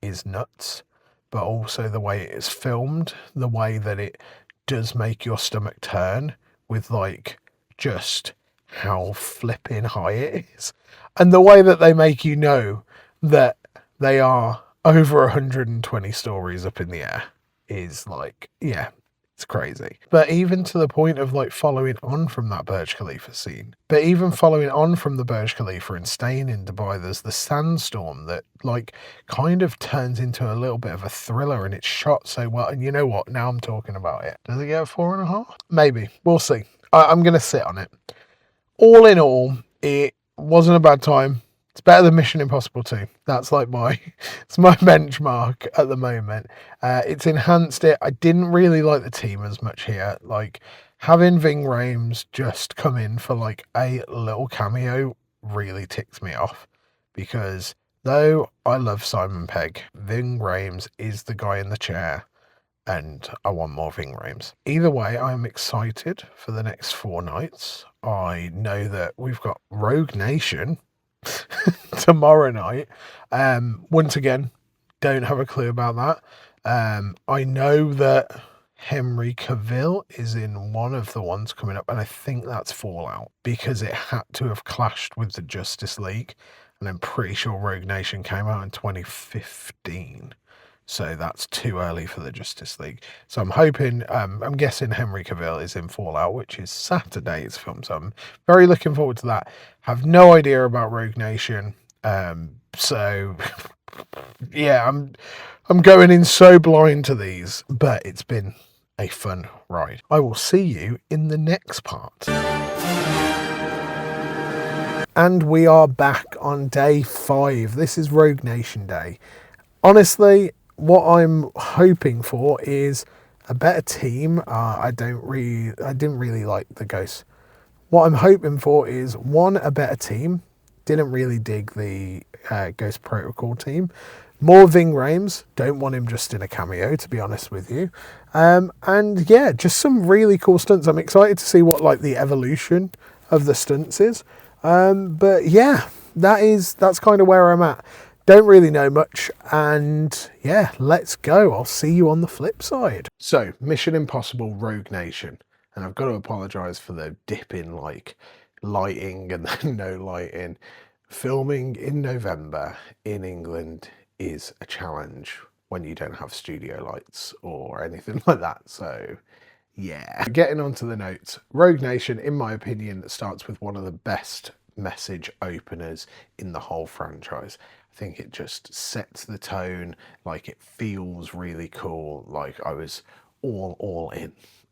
is nuts. But also the way it is filmed, the way that it does make your stomach turn with like just how flipping high it is, and the way that they make you know that they are over 120 stories up in the air is like, yeah, it's crazy. But even to the point of like following on from that Burj Khalifa scene, but even following on from the Burj Khalifa and staying in Dubai, there's the sandstorm that like kind of turns into a little bit of a thriller, and it's shot so well. And you know what? Now I'm talking about it. Does it get a 4.5? Maybe. We'll see. I'm going to sit on it. All in all, it wasn't a bad time. It's better than Mission Impossible 2. That's like it's my benchmark at the moment. It's enhanced it. I didn't really like the team as much here. Like, having Ving Rhames just come in for like a little cameo really ticks me off, because though I love Simon Pegg, Ving Rhames is the guy in the chair, and I want more Ving Rhames. Either way, I'm excited for the next 4 nights. I know that we've got Rogue Nation tomorrow night. Once again, don't have a clue about that. I know that Henry Cavill is in one of the ones coming up, and I think that's Fallout, because it had to have clashed with the Justice League, and I'm pretty sure Rogue Nation came out in 2015. So that's too early for the Justice League. So I'm hoping, I'm guessing Henry Cavill is in Fallout, which is Saturday's film. So I'm very looking forward to that. Have no idea about Rogue Nation. So yeah, I'm going in so blind to these, but it's been a fun ride. I will see you in the next part. And we are back on day 5. This is Rogue Nation Day. Honestly, what I'm hoping for is a better team. I didn't really like the Ghosts. What I'm hoping for is, one, a better team. Didn't really dig the Ghost Protocol team. More Ving Rhames. Don't want him just in a cameo, to be honest with you. And yeah, just some really cool stunts. I'm excited to see what like the evolution of the stunts is. But yeah, that's kind of where I'm at. Don't really know much, and yeah, let's go. I'll see you on the flip side. So, Mission Impossible Rogue Nation, and I've got to apologise for the dip in like lighting and then no lighting. Filming in November in England is a challenge when you don't have studio lights or anything like that. So yeah, getting on to the notes. Rogue Nation, in my opinion, starts with one of the best message openers in the whole franchise. I think it just sets the tone, like it feels really cool, like I was all in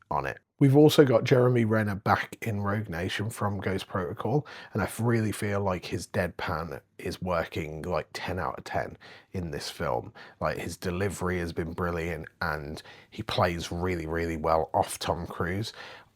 on it. We've also got Jeremy Renner back in Rogue Nation from Ghost Protocol, and I really feel like his deadpan is working like 10 out of 10 in this film. Like, his delivery has been brilliant, and he plays really well off Tom Cruise.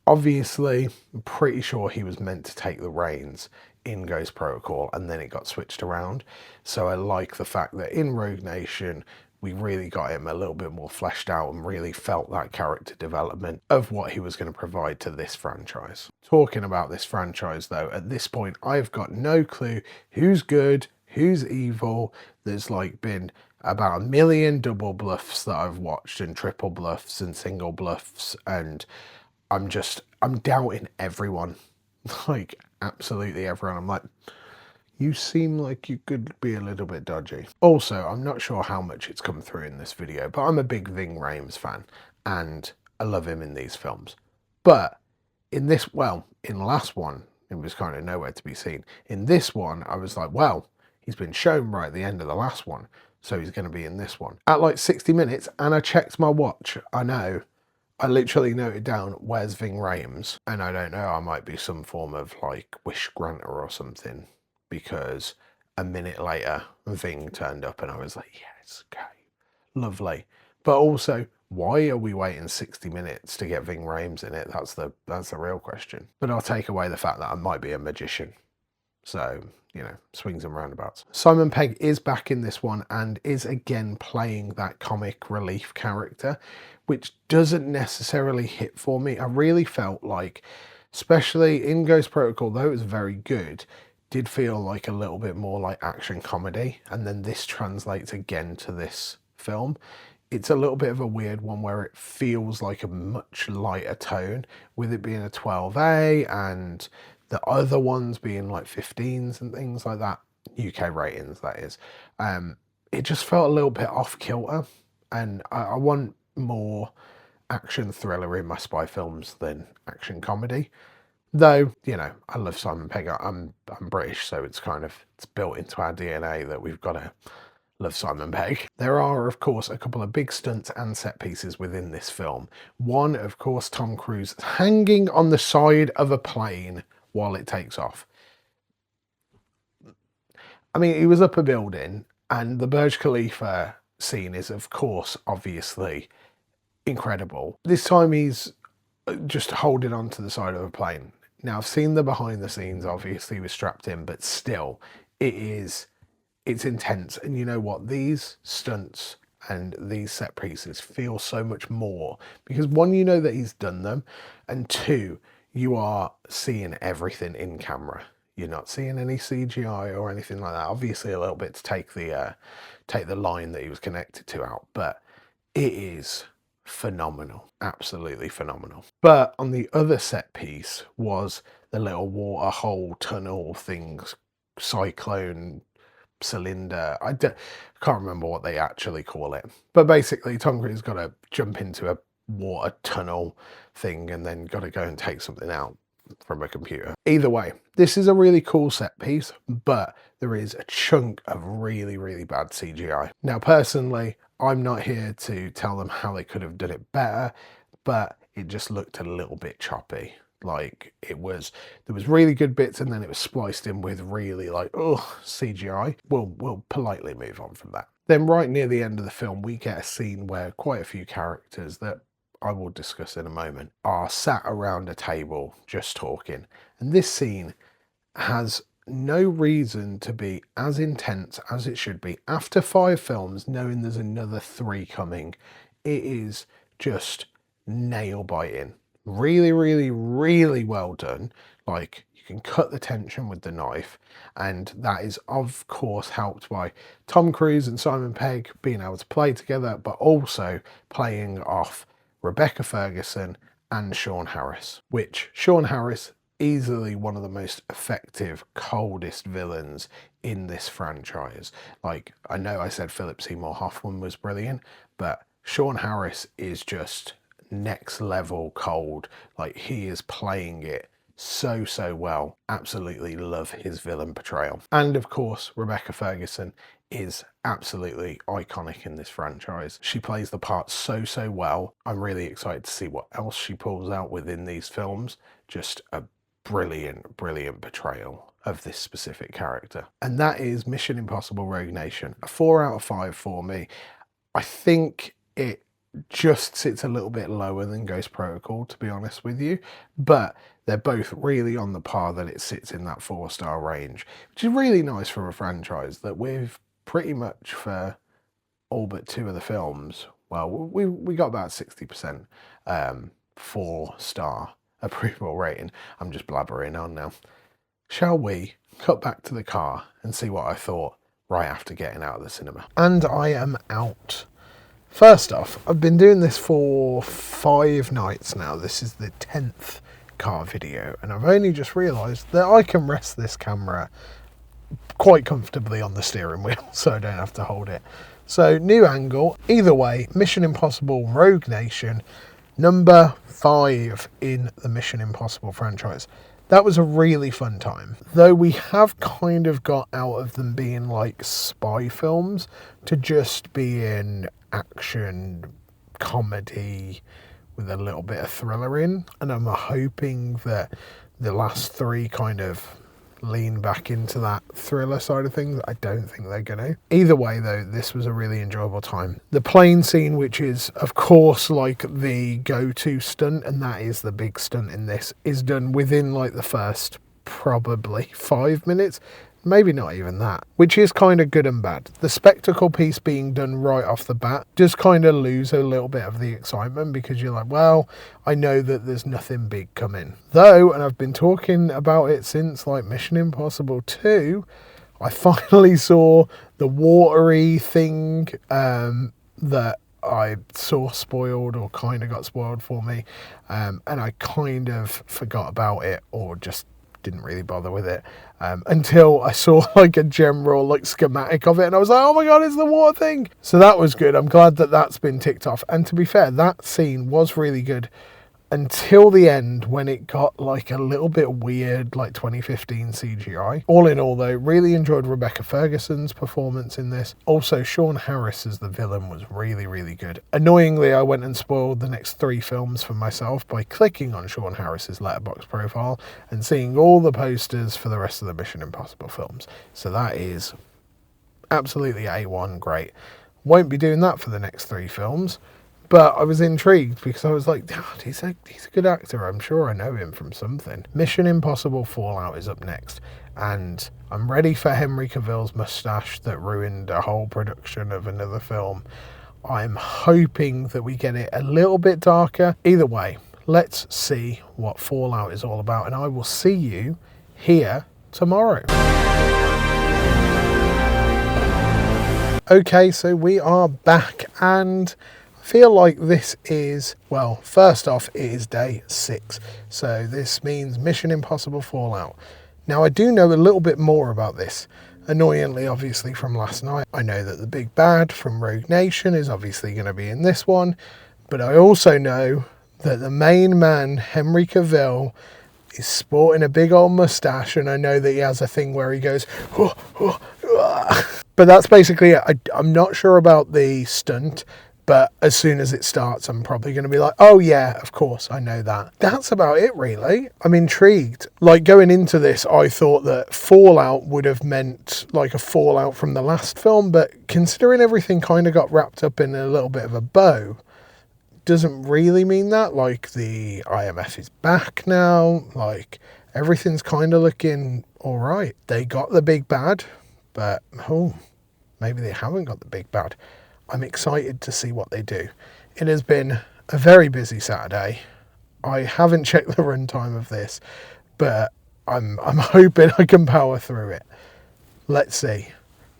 Obviously, I'm pretty sure he was meant to take the reins in Ghost Protocol, and then it got switched around. So I like the fact that in Rogue Nation, we really got him a little bit more fleshed out and really felt that character development of what he was going to provide to this franchise. Talking about this franchise though, at this point, I've got no clue who's good, who's evil. There's like been about 1 million double bluffs that I've watched and triple bluffs and single bluffs, and I'm doubting everyone, like absolutely everyone. I'm like, you seem like you could be a little bit dodgy. Also, I'm not sure how much it's come through in this video, but I'm a big Ving Rhames fan and I love him in these films. But in this, well, in the last one, it was kind of nowhere to be seen. In this one, I was like, well, he's been shown right at the end of the last one, so he's going to be in this one. At like 60 minutes, and I checked my watch, I literally noted down, where's Ving Rhames? And I don't know, I might be some form of like wish granter or something, because a minute later, Ving turned up and I was like, yes, okay, lovely. But also, why are we waiting 60 minutes to get Ving Rhames in it? That's the real question. But I'll take away the fact that I might be a magician. So, you know, swings and roundabouts. Simon Pegg is back in this one and is again playing that comic relief character, which doesn't necessarily hit for me. I really felt like, especially in Ghost Protocol, though it was very good, did feel like a little bit more like action comedy, and then this translates again to this film. It's a little bit of a weird one where it feels like a much lighter tone, with it being a 12A and the other ones being like 15s and things like that, UK ratings that is. It just felt a little bit off kilter, and I want more action thriller in my spy films than action comedy. Though, you know, I love Simon Pegg. I'm British, so it's built into our DNA that we've got to love Simon Pegg. There are, of course, a couple of big stunts and set pieces within this film. One, of course, Tom Cruise hanging on the side of a plane while it takes off. I mean, he was up a building, and the Burj Khalifa scene is, of course, obviously incredible. This time he's just holding on to the side of a plane. Now, I've seen the behind the scenes, obviously he was strapped in, but still, it's intense. And you know what? These stunts and these set pieces feel so much more because, one, you know that he's done them, and two, you are seeing everything in camera. You're not seeing any CGI or anything like that. Obviously a little bit to take the line that he was connected to out, but it is phenomenal, absolutely phenomenal. But on the other set piece was the little water hole tunnel things, cyclone cylinder. I can't remember what they actually call it, but basically Tom Cruise got to jump into a water tunnel thing and then got to go and take something out from a computer. Either way, this is a really cool set piece, but there is a chunk of really, really bad CGI. Now, personally, I'm not here to tell them how they could have done it better, but it just looked a little bit choppy. Like there was really good bits and then it was spliced in with really like, oh, CGI. We'll politely move on from that. Then right near the end of the film, we get a scene where quite a few characters that I will discuss in a moment are sat around a table just talking. And this scene has no reason to be as intense as it should be. After 5 films, knowing there's another 3 coming, it is just nail biting. Really, really, really well done. Like, you can cut the tension with the knife, and that is of course helped by Tom Cruise and Simon Pegg being able to play together, but also playing off Rebecca Ferguson and Sean Harris, which Sean Harris, easily one of the most effective, coldest villains in this franchise. Like, I know I said Philip Seymour Hoffman was brilliant, but Sean Harris is just next level cold. Like, he is playing it so well. Absolutely love his villain portrayal. And of course, Rebecca Ferguson is absolutely iconic in this franchise. She plays the part so well. I'm really excited to see what else she pulls out within these films. Just a brilliant portrayal of this specific character. And that is Mission Impossible Rogue Nation. A 4 out of 5 for me. I think it just sits a little bit lower than Ghost Protocol, to be honest with you, but they're both really on the par that it sits in that 4-star range, which is really nice for a franchise that we've pretty much for all but 2 of the films, well, we got about 60% 4-star approval rating. I'm just blabbering on now. Shall we cut back to the car and see what I thought right after getting out of the cinema? And I am out. First off, I've been doing this for 5 nights now. This is the 10th car video, and I've only just realised that I can rest this camera quite comfortably on the steering wheel, so I don't have to hold it. So, new angle. Either way, Mission Impossible Rogue Nation, number 5 in the Mission Impossible franchise. That was a really fun time, though we have kind of got out of them being like spy films to just being action comedy with a little bit of thriller in, and I'm hoping that the last 3 kind of lean back into that thriller side of things. I don't think they're gonna. Either way though, this was a really enjoyable time. The plane scene, which is of course like the go-to stunt, and that is the big stunt in this, is done within like the first probably 5 minutes. Maybe not even that, which is kind of good and bad. The spectacle piece being done right off the bat just kind of lose a little bit of the excitement, because you're like, well, I know that there's nothing big coming. Though, and I've been talking about it since like Mission Impossible 2, I finally saw the watery thing that I saw spoiled, or kind of got spoiled for me, and I kind of forgot about it, or just didn't really bother with it until I saw like a general like schematic of it, and I was like, oh my god, it's the water thing. So that was good. I'm glad that that's been ticked off. And to be fair, that scene was really good until the end, when it got like a little bit weird, like 2015 CGI. All in all though, really enjoyed Rebecca Ferguson's performance in this. Also, Sean Harris as the villain was really, really good. Annoyingly, I went and spoiled the next 3 films for myself by clicking on Sean Harris's Letterboxd profile and seeing all the posters for the rest of the Mission Impossible films. So that is absolutely A1, great. Won't be doing that for the next 3 films. But I was intrigued because I was like, God, he's a good actor. I'm sure I know him from something. Mission Impossible Fallout is up next, and I'm ready for Henry Cavill's moustache that ruined a whole production of another film. I'm hoping that we get it a little bit darker. Either way, let's see what Fallout is all about, and I will see you here tomorrow. Okay, so we are back, and feel like this is, well, first off, it is day 6, so this means Mission Impossible Fallout. Now, I do know a little bit more about this, annoyingly, obviously, from last night. I know that the big bad from Rogue Nation is obviously going to be in this one, but I also know that the main man, Henry Cavill, is sporting a big old mustache, and I know that he has a thing where he goes, oh, oh, ah. But that's basically it. I'm not sure about the stunt, but as soon as it starts, I'm probably going to be like, oh yeah, of course, I know that. That's about it, really. I'm intrigued. Like, going into this, I thought that Fallout would have meant like a fallout from the last film, but considering everything kind of got wrapped up in a little bit of a bow, doesn't really mean that. Like, the IMF is back now. Like, everything's kind of looking all right. They got the big bad, but maybe they haven't got the big bad. I'm excited to see what they do. It has been a very busy Saturday. I haven't checked the runtime of this, but I'm hoping I can power through it. Let's see.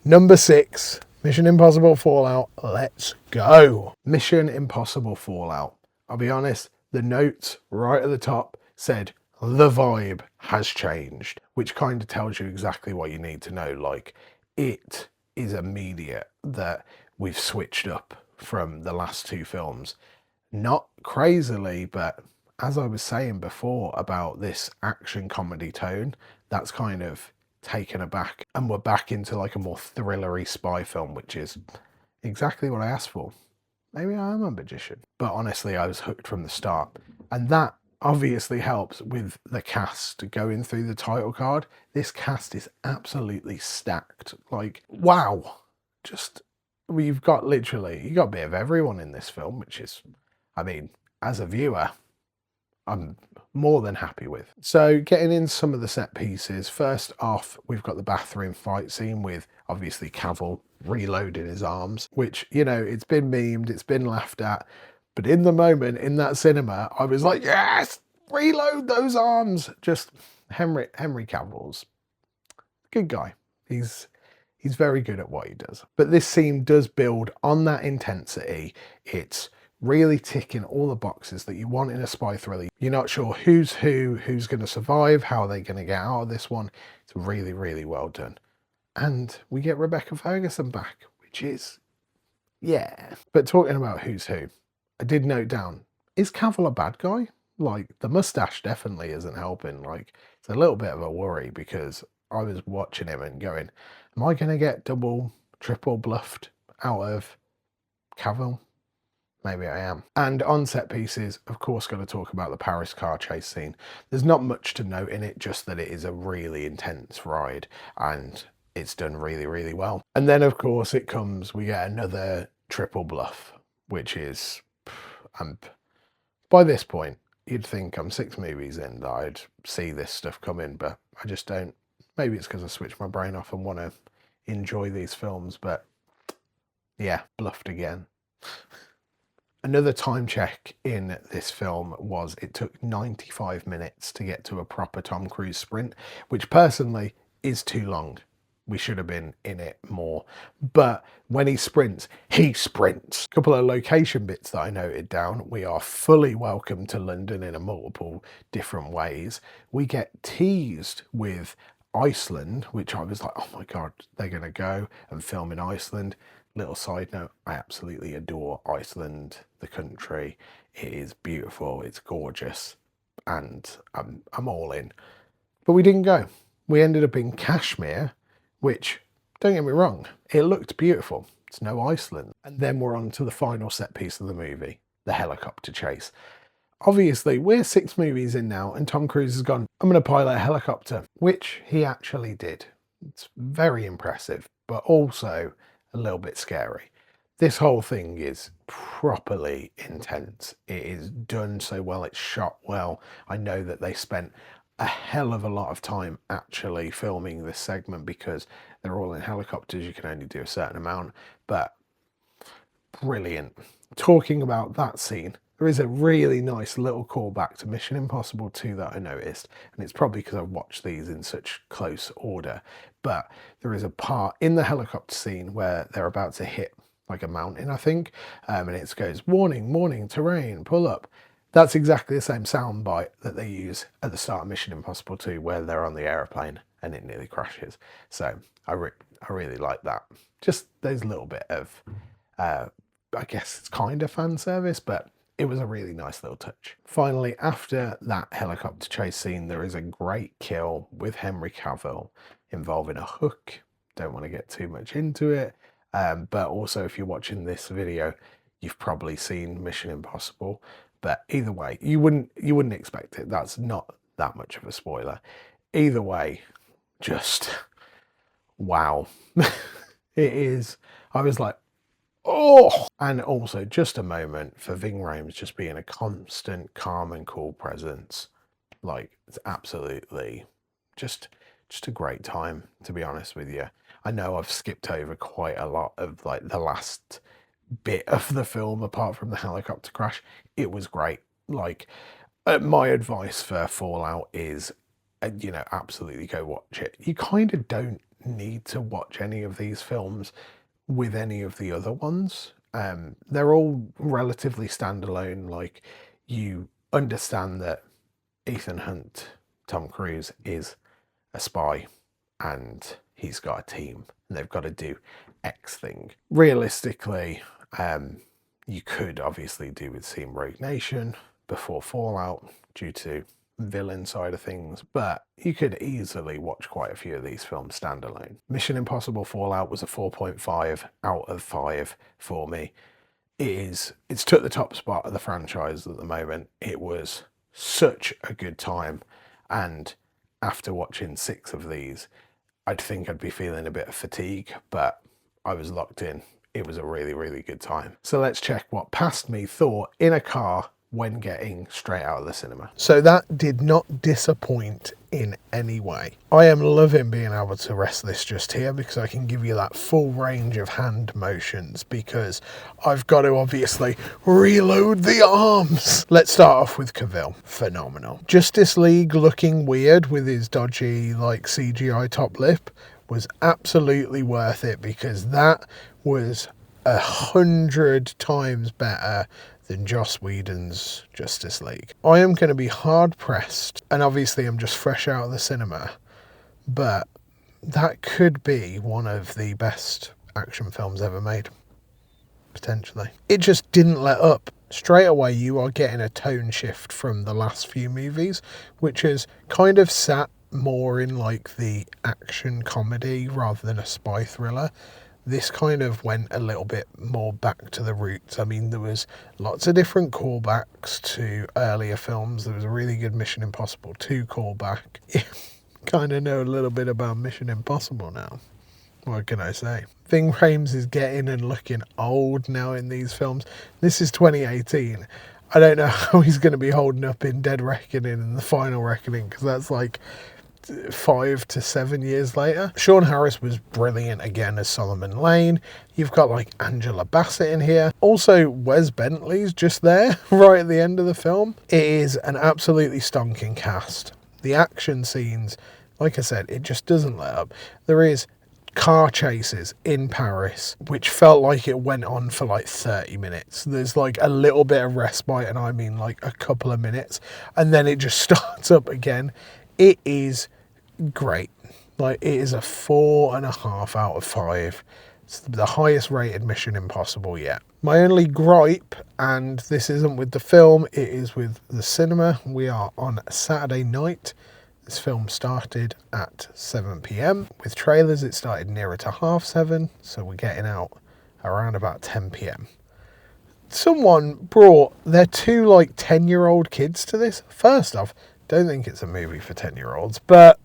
Number 6, Mission Impossible Fallout. Let's go. Mission Impossible Fallout. I'll be honest, the notes right at the top said, the vibe has changed, which kind of tells you exactly what you need to know. Like, it is immediate that we've switched up from the last 2 films. Not crazily, but as I was saying before about this action comedy tone, that's kind of taken aback, and we're back into like a more thrillery spy film, which is exactly what I asked for. Maybe I am a magician, but honestly, I was hooked from the start, and that obviously helps with the cast going through the title card. This cast is absolutely stacked. Like, wow, just, you've got a bit of everyone in this film, which is, I mean, as a viewer, I'm more than happy with. So getting in some of the set pieces, first off, we've got the bathroom fight scene with obviously Cavill reloading his arms, which, you know, it's been memed, it's been laughed at, but in the moment in that cinema, I was like, yes, reload those arms. Just Henry Cavill's good guy. He's very good at what he does. But this scene does build on that intensity. It's really ticking all the boxes that you want in a spy thriller. You're not sure who's who's going to survive, how are they going to get out of this one. It's really, really well done. And we get Rebecca Ferguson back, which is, yeah. But talking about who's who, I did note down, is Cavill a bad guy? Like, the mustache definitely isn't helping. Like, it's a little bit of a worry because I was watching him and going, am I going to get double, triple bluffed out of Cavill? Maybe I am. And on set pieces, of course, got to talk about the Paris car chase scene. There's not much to note in it, just that it is a really intense ride and it's done really, really well. And then, of course, it comes, we get another triple bluff, which is, by this point, you'd think I'm 6 movies in that I'd see this stuff coming, but I just don't. Maybe it's because I switched my brain off and want to enjoy these films, but yeah, bluffed again. Another time check in this film was it took 95 minutes to get to a proper Tom Cruise sprint, which personally is too long. We should have been in it more. But when he sprints, he sprints. A couple of location bits that I noted down. We are fully welcome to London in a multiple different ways. We get teased with Iceland, which I was like, oh my God, they're going to go and film in Iceland. Little side note, I absolutely adore Iceland, the country. It is beautiful, it's gorgeous, and I'm all in. But we didn't go. We ended up in Kashmir, which, don't get me wrong, it looked beautiful. It's no Iceland. And then we're on to the final set piece of the movie, the helicopter chase. Obviously, we're 6 movies in now, and Tom Cruise has gone, I'm going to pilot a helicopter, which he actually did. It's very impressive, but also a little bit scary. This whole thing is properly intense. It is done so well, it's shot well. I know that they spent a hell of a lot of time actually filming this segment because they're all in helicopters, you can only do a certain amount, but brilliant. Talking about that scene, there is a really nice little callback to Mission Impossible 2 that I noticed, and it's probably because I watched these in such close order, but there is a part in the helicopter scene where they're about to hit like a mountain, I think, and it goes, warning, warning, terrain, pull up. That's exactly the same sound bite that they use at the start of Mission Impossible 2 where they're on the aeroplane and it nearly crashes. So I really like that. Just those little bit of, I guess it's kind of fan service, but it was a really nice little touch. Finally, after that helicopter chase scene, there is a great kill with Henry Cavill involving a hook. Don't want to get too much into it. But also, if you're watching this video, you've probably seen Mission Impossible. But either way, you wouldn't expect it. That's not that much of a spoiler. Either way, just wow. It is. I was like, oh! And also just a moment for Ving Rhames just being a constant calm and cool presence. Like, it's absolutely just a great time, to be honest with you. I know I've skipped over quite a lot of like the last bit of the film apart from the helicopter crash. It was great. Like, my advice for Fallout is, absolutely go watch it. You kind of don't need to watch any of these films with any of the other ones. They're all relatively standalone. Like, you understand that Ethan Hunt, Tom Cruise, is a spy and he's got a team and they've got to do X thing. Realistically, you could obviously do with seeing Rogue Nation before Fallout due to villain side of things, but you could easily watch quite a few of these films standalone. Mission Impossible Fallout was a 4.5 out of 5 for me. It's took the top spot of the franchise at the moment. It was such a good time, and after watching 6 of these, I'd think I'd be feeling a bit of fatigue, but I was locked in. It was a really, really good time. So let's check what Past Me thought in a car when getting straight out of the cinema. So that did not disappoint in any way. I am loving being able to rest this just here because I can give you that full range of hand motions because I've got to obviously reload the arms. Let's start off with Cavill. Phenomenal. Justice League looking weird with his dodgy like CGI top lip was absolutely worth it because that was 100 times better than Joss Whedon's Justice League. I am going to be hard pressed, and obviously I'm just fresh out of the cinema, but that could be one of the best action films ever made, potentially. It just didn't let up. Straight away you are getting a tone shift from the last few movies, which has kind of sat more in like the action comedy rather than a spy thriller. This kind of went a little bit more back to the roots. I mean, there was lots of different callbacks to earlier films. There was a really good Mission Impossible 2 callback. Kind of know a little bit about Mission Impossible now. What can I say? Ving Rhames is getting and looking old now in these films. This is 2018. I don't know how he's going to be holding up in Dead Reckoning and The Final Reckoning, because that's like 5 to 7 years later. Sean Harris was brilliant again as Solomon Lane. You've got like Angela Bassett in here. Also, Wes Bentley's just there right at the end of the film. It is an absolutely stonking cast. The action scenes, like I said, it just doesn't let up. There is car chases in Paris, which felt like it went on for like 30 minutes. There's like a little bit of respite, and I mean like a couple of minutes, and then it just starts up again. It is great. Like, it is a 4.5 out of 5. It's the highest rated Mission Impossible yet. My only gripe, and this isn't with the film, it is with the cinema. We are on Saturday night. This film started at 7 p.m. With trailers, it started nearer to 7:30, so we're getting out around about 10 p.m. Someone brought their 2 like 10-year-old kids to this. First off, don't think it's a movie for 10-year-olds, but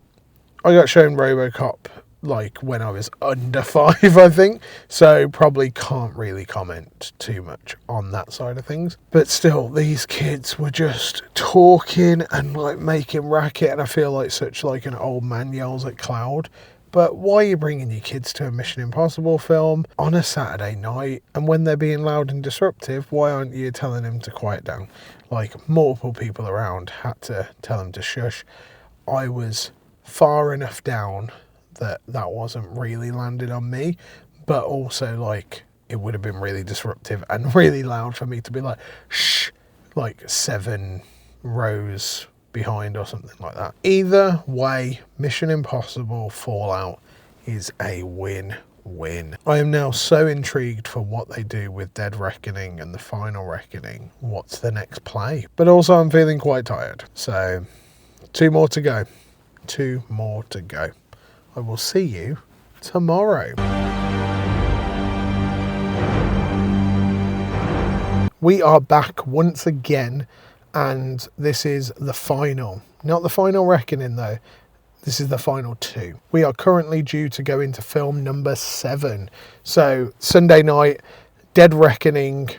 I got shown RoboCop like when I was under 5, I think, so probably can't really comment too much on that side of things. But still, these kids were just talking and like making racket, and I feel like such like an old man yells at cloud. But why are you bringing your kids to a Mission Impossible film on a Saturday night? And when they're being loud and disruptive, why aren't you telling them to quiet down? Like, multiple people around had to tell them to shush. I was far enough down that wasn't really landed on me, but also like it would have been really disruptive and really loud for me to be like, shh, like 7 rows behind or something like that. Either way, Mission Impossible Fallout is a win-win. I am now so intrigued for what they do with Dead Reckoning and The Final Reckoning. What's the next play? But also I'm feeling quite tired. So 2 more to go. 2 more to go. I will see you tomorrow. We are back once again, and this is the final. Not the Final Reckoning though. This is the final 2. We are currently due to go into film number 7. So Sunday night, Dead Reckoning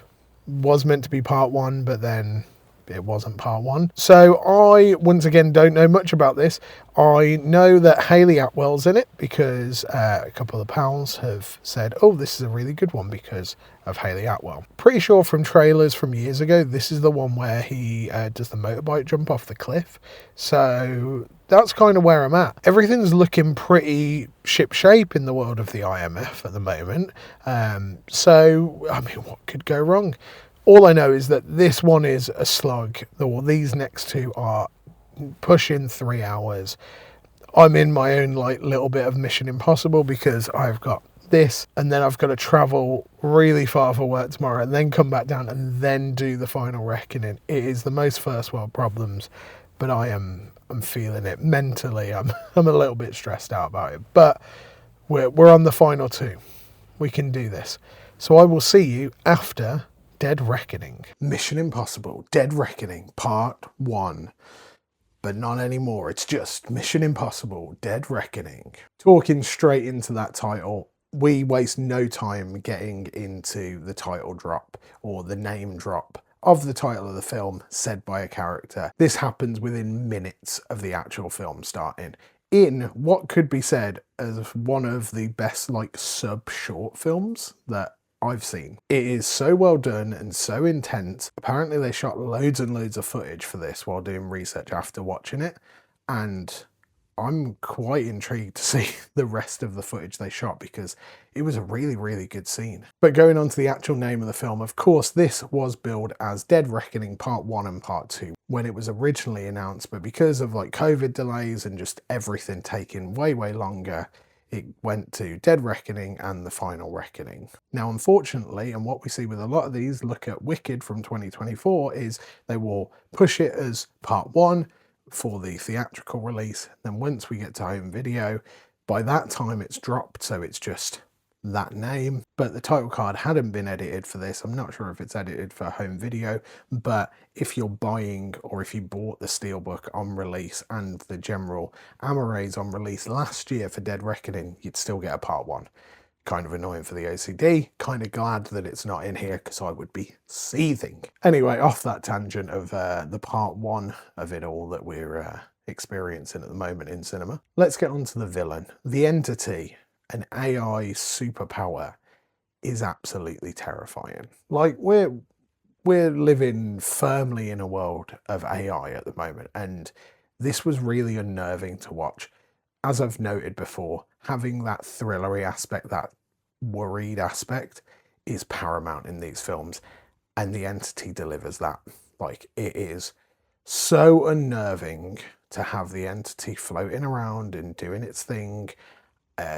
was meant to be part 1, but then it wasn't part 1. So I, once again, don't know much about this. I know that Hayley Atwell's in it because a couple of pals have said, oh, this is a really good one because of Hayley Atwell. Pretty sure from trailers from years ago, this is the one where he does the motorbike jump off the cliff. So that's kind of where I'm at. Everything's looking pretty shipshape in the world of the IMF at the moment. So, I mean, what could go wrong? All I know is that this one is a slog. These next 2 are pushing 3 hours. I'm in my own like little bit of Mission Impossible because I've got this, and then I've got to travel really far for work tomorrow and then come back down and then do The Final Reckoning. It is the most first world problems, but I'm feeling it mentally. I'm a little bit stressed out about it, but we're on the final 2. We can do this. So I will see you after Dead Reckoning. Mission Impossible Dead Reckoning Part 1. But not anymore. It's just Mission Impossible Dead Reckoning. Talking straight into that title, we waste no time getting into the title drop or the name drop of the title of the film said by a character. This happens within minutes of the actual film starting, in what could be said as one of the best like sub-short films that I've seen. It is so well done and so intense. Apparently they shot loads and loads of footage for this while doing research after watching it, and I'm quite intrigued to see the rest of the footage they shot because it was a really, really good scene. But going on to the actual name of the film, of course, this was billed as Dead Reckoning Part 1 and Part 2 when it was originally announced, but because of like COVID delays and just everything taking way, way longer, it went to Dead Reckoning and The Final Reckoning. Now, unfortunately, and what we see with a lot of these, look at Wicked from 2024, is they will push it as Part 1, for the theatrical release. Then once we get to home video, by that time it's dropped, so it's just that name. But the title card hadn't been edited for this. I'm not sure if it's edited for home video, but if you're buying or if you bought the Steelbook on release and the general Amarais on release last year for Dead Reckoning, you'd still get a Part 1. Kind of annoying for the OCD, kind of glad that it's not in here because I would be seething. Anyway, off that tangent of the Part 1 of it all that we're experiencing at the moment in cinema, let's get on to the villain. The Entity, an AI superpower, is absolutely terrifying. Like, we're living firmly in a world of AI at the moment, and this was really unnerving to watch. As I've noted before, having that thrillery aspect, that worried aspect, is paramount in these films, and The Entity delivers that. Like, it is so unnerving to have the Entity floating around and doing its thing.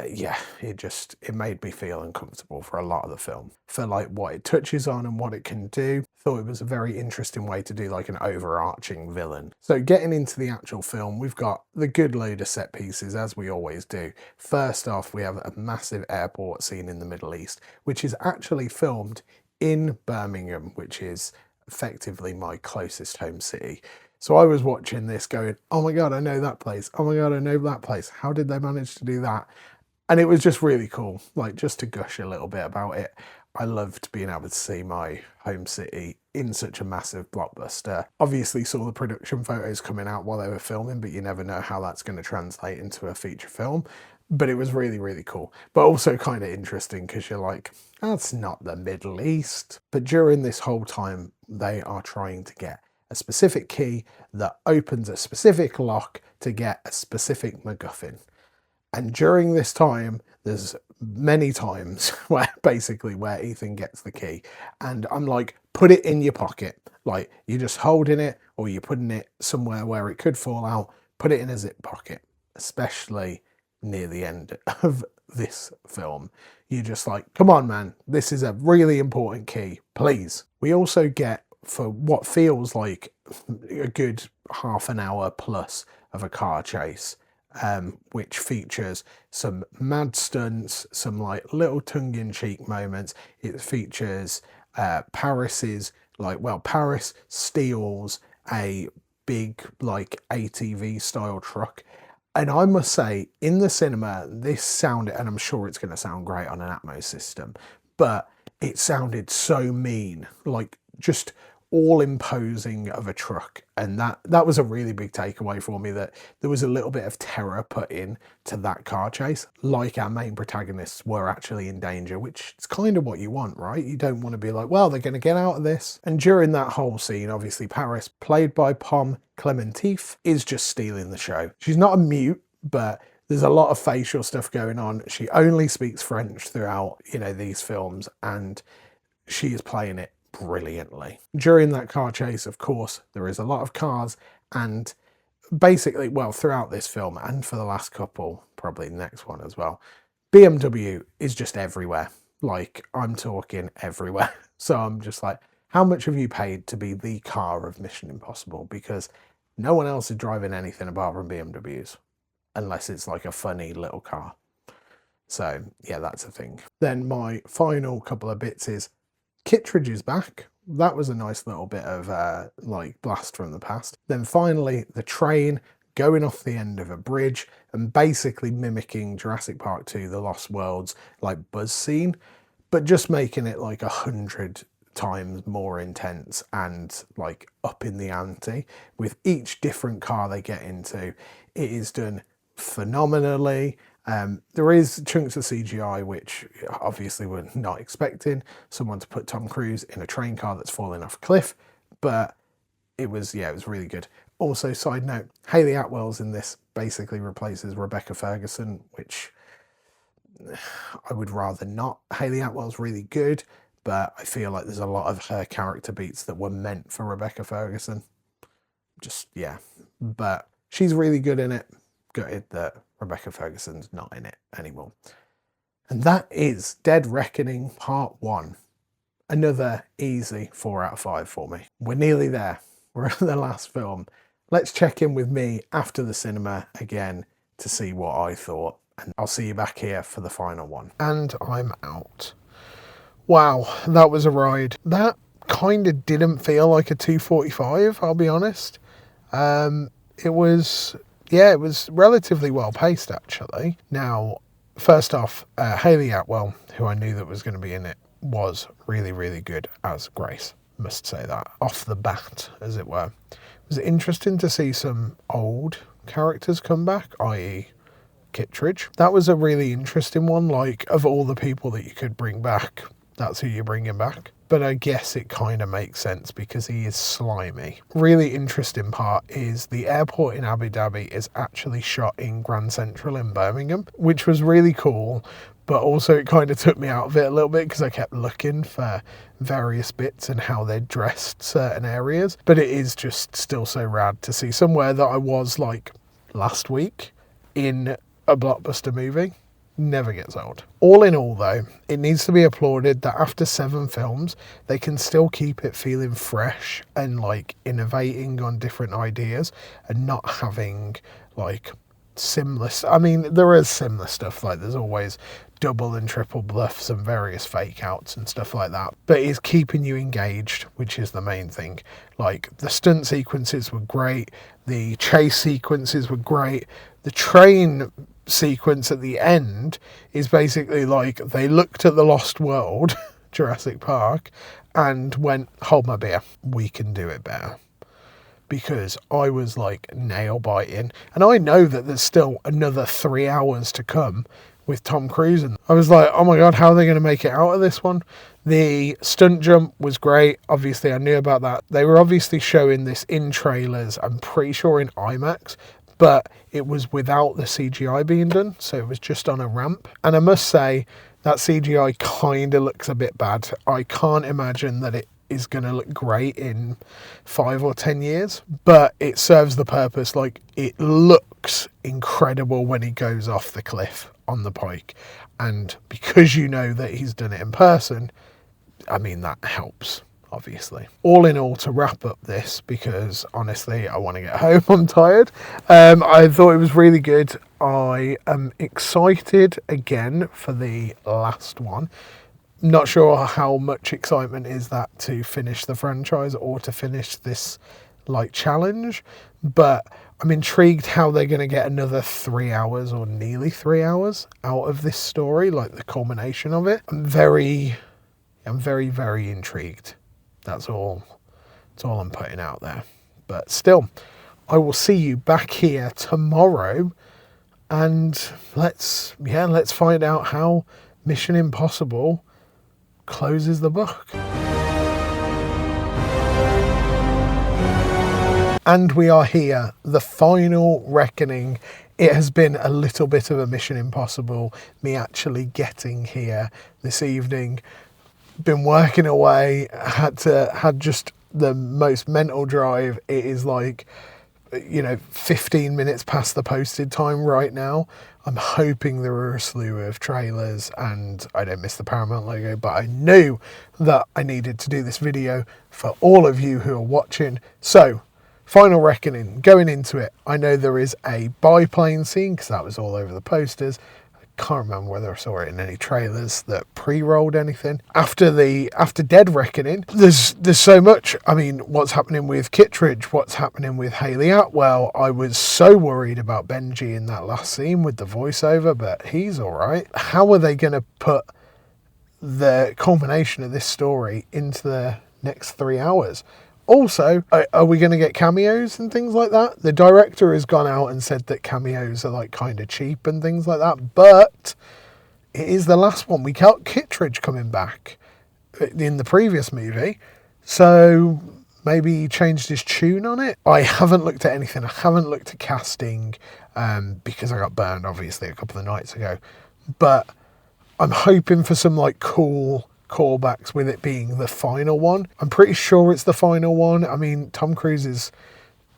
Yeah, it made me feel uncomfortable for a lot of the film. For like what it touches on and what it can do, thought it was a very interesting way to do like an overarching villain. So getting into the actual film, we've got the good load of set pieces, as we always do. First off, we have a massive airport scene in the Middle East, which is actually filmed in Birmingham, which is effectively my closest home city. So I was watching this going, oh my God, I know that place. Oh my God, I know that place. How did they manage to do that? And it was just really cool, like just to gush a little bit about it. I loved being able to see my home city in such a massive blockbuster. Obviously saw the production photos coming out while they were filming, but you never know how that's going to translate into a feature film. But it was really, really cool. But also kind of interesting because you're like, that's not the Middle East. But during this whole time, they are trying to get a specific key that opens a specific lock to get a specific MacGuffin. And during this time, there's many times where Ethan gets the key and I'm like, put it in your pocket. Like, you're just holding it or you're putting it somewhere where it could fall out, put it in a zip pocket, especially near the end of this film. You're just like, come on, man, this is a really important key, please. We also get, for what feels like a good half an hour plus of a car chase, which features some mad stunts, some like little tongue-in-cheek moments. It features Paris steals a big like ATV style truck. And I must say, in the cinema, this sounded, and I'm sure it's going to sound great on an Atmos system, but it sounded so mean, like just all imposing of a truck. And that was a really big takeaway for me, that there was a little bit of terror put in to that car chase, like our main protagonists were actually in danger, which is kind of what you want, right? You don't want to be like, well, they're going to get out of this. And during that whole scene, obviously Paris, played by Pom Clementif, is just stealing the show. She's not a mute, but there's a lot of facial stuff going on. She only speaks French throughout, these films, and she is playing it brilliantly. During that car chase, of course, there is a lot of cars, and basically, well, throughout this film and for the last couple, probably the next one as well, BMW is just everywhere. Like, I'm talking everywhere. So I'm just like, how much have you paid to be the car of Mission Impossible? Because no one else is driving anything apart from BMWs, unless it's like a funny little car. So yeah, that's a thing. Then my final couple of bits is Kittredge is back. That was a nice little bit of like blast from the past. Then finally, the train going off the end of a bridge and basically mimicking Jurassic Park 2, The Lost Worlds, like buzz scene, but just making it like 100 times more intense and like up in the ante with each different car they get into. It is done phenomenally. There is chunks of CGI which obviously we're not expecting someone to put Tom Cruise in a train car that's falling off a cliff, but it was really good. Also, side note, Hayley Atwell's in this basically replaces Rebecca Ferguson, which I would rather not. Hayley Atwell's really good, but I feel like there's a lot of her character beats that were meant for Rebecca Ferguson. Just, yeah. But she's really good in it. Gutted that Rebecca Ferguson's not in it anymore. And that is Dead Reckoning Part 1. Another easy 4 out of 5 for me. We're nearly there. We're at the last film. Let's check in with me after the cinema again to see what I thought. And I'll see you back here for the final one. And I'm out. Wow, that was a ride. That kind of didn't feel like a 2:45, I'll be honest. It was relatively well paced actually. Now, first off, Hayley Atwell, who I knew that was going to be in it, was really, really good as Grace. Must say that off the bat, as it were. It was interesting to see some old characters come back, i.e. Kittredge. That was a really interesting one. Like, of all the people that you could bring back, that's who you're bringing back. But I guess it kind of makes sense because he is slimy. Really interesting part is the airport in Abu Dhabi is actually shot in Grand Central in Birmingham, which was really cool. But also it kind of took me out of it a little bit because I kept looking for various bits and how they dressed certain areas. But it is just still so rad to see somewhere that I was like last week in a blockbuster movie. Never gets old. All in all though, it needs to be applauded that after 7 films, they can still keep it feeling fresh and like innovating on different ideas and not having like similar, I mean, there is similar stuff, like there's always double and triple bluffs and various fake outs and stuff like that, but it's keeping you engaged, which is the main thing. Like the stunt sequences were great, the chase sequences were great, the train sequence at the end is basically like they looked at the Lost World, Jurassic Park, and went, hold my beer, we can do it better. Because I was like nail biting, and I know that there's still another 3 hours to come with Tom Cruise, and I was like, oh my god, how are they going to make it out of this one? The stunt jump was great. Obviously I knew about that. They were obviously showing this in trailers, I'm pretty sure in IMAX, but it was without the CGI being done, so it was just on a ramp. And I must say that CGI kind of looks a bit bad. I can't imagine that it is going to look great in 5 or 10 years, but it serves the purpose. Like, it looks incredible when he goes off the cliff on the pike, and because you know that he's done it in person, I mean, that helps, obviously. All in all, to wrap up this, because honestly I want to get home, I'm tired, I thought it was really good. I am excited again for the last one. Not sure how much excitement is that to finish the franchise or to finish this like challenge, but I'm intrigued how they're going to get another 3 hours or nearly 3 hours out of this story, like the culmination of it. I'm very, very intrigued. That's all I'm putting out there. But still, I will see you back here tomorrow, and let's find out how Mission Impossible closes the book. And we are here, the final reckoning. It has been a little bit of a Mission Impossible, me actually getting here this evening. Been working away, had just the most mental drive. It is like, 15 minutes past the posted time right now. I'm hoping there are a slew of trailers and I don't miss the Paramount logo, but I knew that I needed to do this video for all of you who are watching. So, final reckoning, going into it, I know there is a biplane scene because that was all over the posters. Can't remember whether I saw it in any trailers that pre-rolled anything. After Dead Reckoning, there's so much. I mean, what's happening with Kittredge? What's happening with Hayley Atwell? I was so worried about Benji in that last scene with the voiceover, but he's all right. How are they going to put the culmination of this story into the next 3 hours. Also, are we going to get cameos and things like that? The director has gone out and said that cameos are like kind of cheap and things like that, but it is the last one. We got Kittredge coming back in the previous movie, so maybe he changed his tune on it. I haven't looked at anything. I haven't looked at casting because I got burned obviously a couple of nights ago, but I'm hoping for some like cool callbacks with it being the final one. I'm pretty sure it's the final one. I mean, Tom Cruise is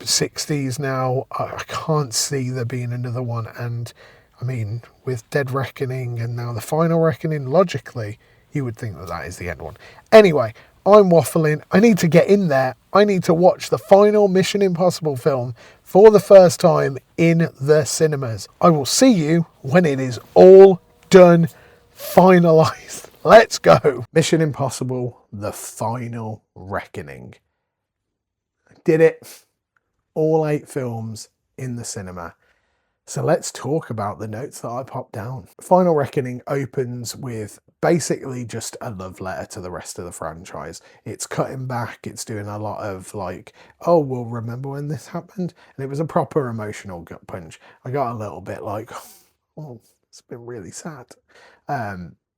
60s now. I can't see there being another one. And I mean, with Dead Reckoning and now the Final Reckoning, logically, you would think that that is the end one. Anyway, I'm waffling. I need to get in there. I need to watch the final Mission Impossible film for the first time in the cinemas. I will see you when it is all done, finalized. Let's go. Mission Impossible, The Final Reckoning. I did it. All 8 films in the cinema. So let's talk about the notes that I popped down. Final Reckoning opens with basically just a love letter to the rest of the franchise. It's cutting back. It's doing a lot of like, oh, we'll remember when this happened. And it was a proper emotional gut punch. I got a little bit like, oh, it's been really sad.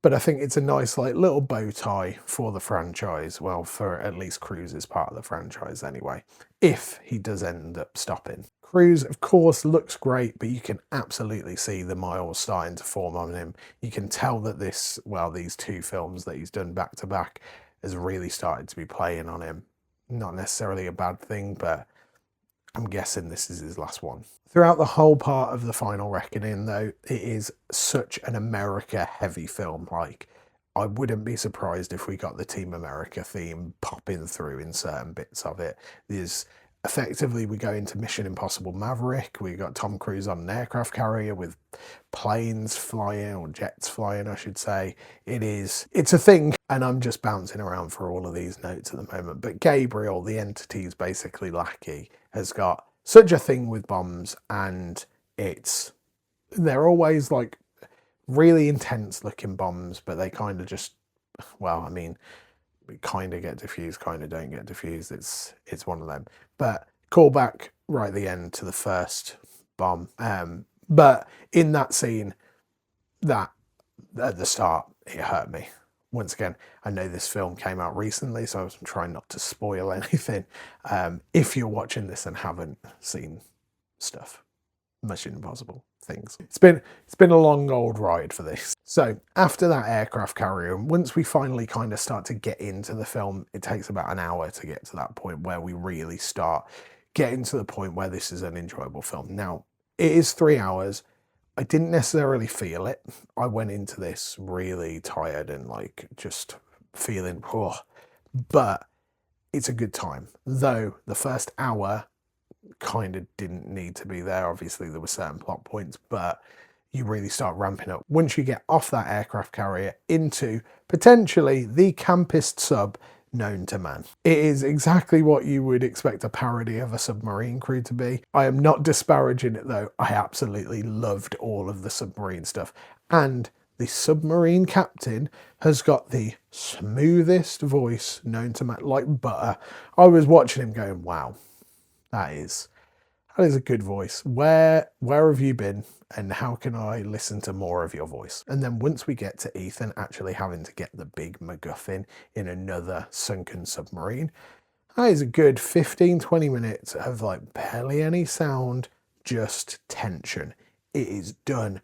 But I think it's a nice like little bow tie for the franchise. Well, for at least Cruise's part of the franchise anyway, if he does end up stopping. Cruise, of course, looks great, but you can absolutely see the miles starting to form on him. You can tell that these 2 films that he's done back to back has really started to be playing on him. Not necessarily a bad thing, but I'm guessing this is his last one. Throughout the whole part of The Final Reckoning, though, it is such an America-heavy film. Like, I wouldn't be surprised if we got the Team America theme popping through in certain bits of it. Effectively, we go into Mission Impossible Maverick. We got Tom Cruise on an aircraft carrier with planes flying, or jets flying, I should say. It's a thing, and I'm just bouncing around for all of these notes at the moment. But Gabriel, the entity's basically lackey, has got such a thing with bombs, and they're always like really intense looking bombs, but they kind of just, well, I mean, kind of get diffused, kind of don't get diffused. It's one of them. But call back right at the end to the first bomb. But in that scene, that at the start, it hurt me. Once again, I know this film came out recently, so I was trying not to spoil anything. If you're watching this and haven't seen stuff, Mission Impossible things, it's been a long old ride for this. So after that aircraft carrier, once we finally kind of start to get into the film, it takes about an hour to get to that point where we really start getting to the point where this is an enjoyable film. Now, it is 3 hours. I didn't necessarily feel it. I went into this really tired and like just feeling poor, but it's a good time. Though the first hour kind of didn't need to be there. Obviously there were certain plot points, but you really start ramping up once you get off that aircraft carrier into potentially the campest sub known to man. It is exactly what you would expect a parody of a submarine crew to be. I am not disparaging it though. I absolutely loved all of the submarine stuff. And the submarine captain has got the smoothest voice known to man, like butter. I was watching him going, wow, that is a good voice. Where have you been? And how can I listen to more of your voice? And then once we get to Ethan actually having to get the big MacGuffin in another sunken submarine, that is a good 15-20 minutes of like barely any sound, just tension. It is done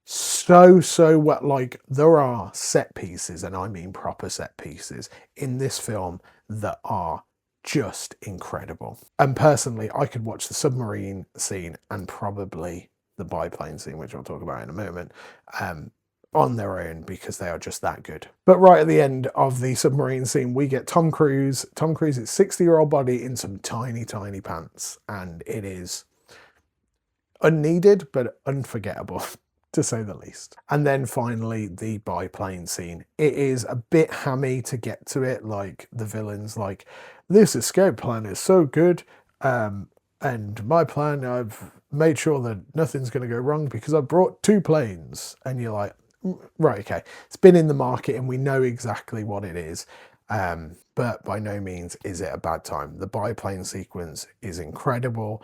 so well. Like, there are set pieces, and I mean proper set pieces in this film that are just incredible. And personally, I could watch the submarine scene and probably the biplane scene, which I'll talk about in a moment, on their own because they are just that good. But right at the end of the submarine scene, we get Tom Cruise's 60-year-old body in some tiny pants, and it is unneeded but unforgettable, to say the least. And then finally, the biplane scene. It is a bit hammy to get to it, like the villain's like, this escape plan is so good, and my plan, I've made sure that nothing's going to go wrong because I brought 2 planes. And you're like, right, okay, it's been in the market and we know exactly what it is. But by no means is it a bad time. The biplane sequence is incredible.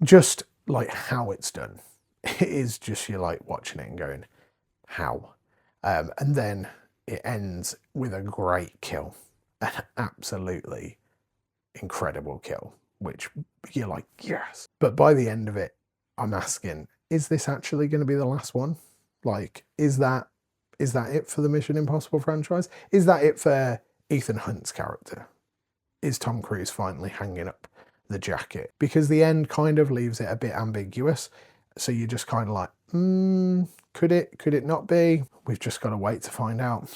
Just like how it's done. It is just, you're like watching it and going, how? And then it ends with a great kill. An absolutely incredible kill, which you're like, yes. But by the end of it, I'm asking, is this actually going to be the last one? Like, is that it for the Mission Impossible franchise? Is that it for Ethan Hunt's character? Is Tom Cruise finally hanging up the jacket? Because the end kind of leaves it a bit ambiguous. So you're just kind of like, could it not be? We've just got to wait to find out.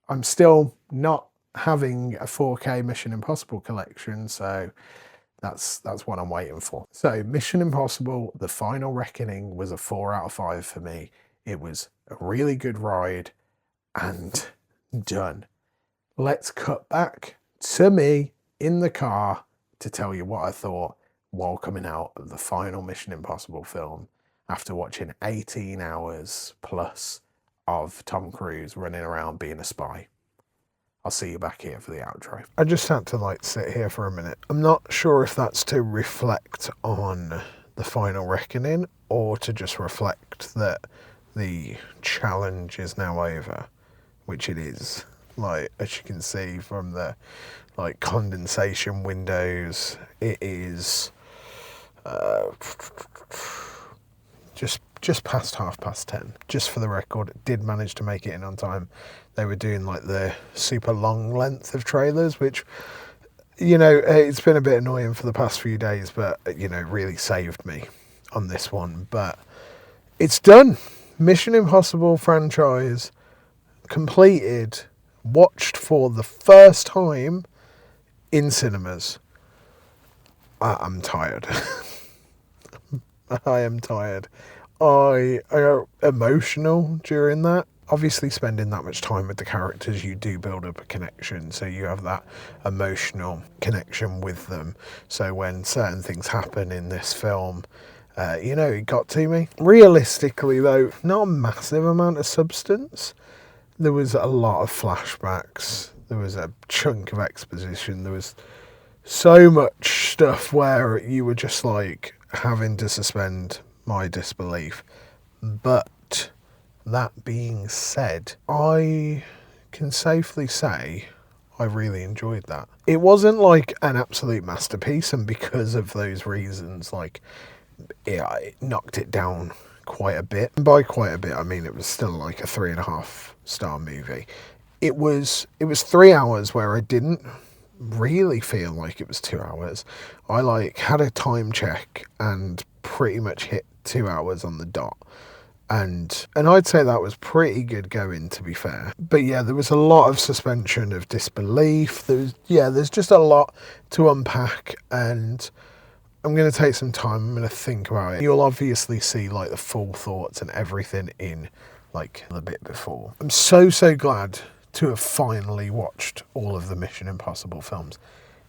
I'm still not having a 4K Mission Impossible collection, so that's what I'm waiting for. So Mission Impossible, The Final Reckoning was a 4 out of 5 for me. It was a really good ride and done. Let's cut back to me in the car to tell you what I thought while coming out of the final Mission Impossible film after watching 18 hours plus of Tom Cruise running around being a spy. I'll see you back here for the outro. I just had to like sit here for a minute. I'm not sure if that's to reflect on the Final Reckoning or to just reflect that the challenge is now over, which it is. Like, as you can see from the like condensation windows, it is just past 10:30. Just for the record, it did manage to make it in on time. They were doing like the super long length of trailers, which, you know, it's been a bit annoying for the past few days, but, you know, really saved me on this one. But it's done. Mission Impossible franchise completed, watched for the first time in cinemas. I'm tired. I am tired. I got emotional during that. Obviously, spending that much time with the characters, you do build up a connection. So you have that emotional connection with them. So when certain things happen in this film, you know, it got to me. Realistically, though, not a massive amount of substance. There was a lot of flashbacks. There was a chunk of exposition. There was so much stuff where you were just like having to suspend my disbelief. But that being said, I can safely say I really enjoyed that. It wasn't like an absolute masterpiece, and because of those reasons, like, it knocked it down quite a bit. And by quite a bit, I mean it was still like a 3.5 star movie. It was 3 hours where I didn't really feel like it was 2 hours. I like had a time check and pretty much hit 2 hours on the dot. And I'd say that was pretty good going, to be fair. But yeah, there was a lot of suspension of disbelief. There's just a lot to unpack, and I'm going to take some time. I'm going to think about it. You'll obviously see like the full thoughts and everything in like the bit before. I'm so glad to have finally watched all of the Mission Impossible films.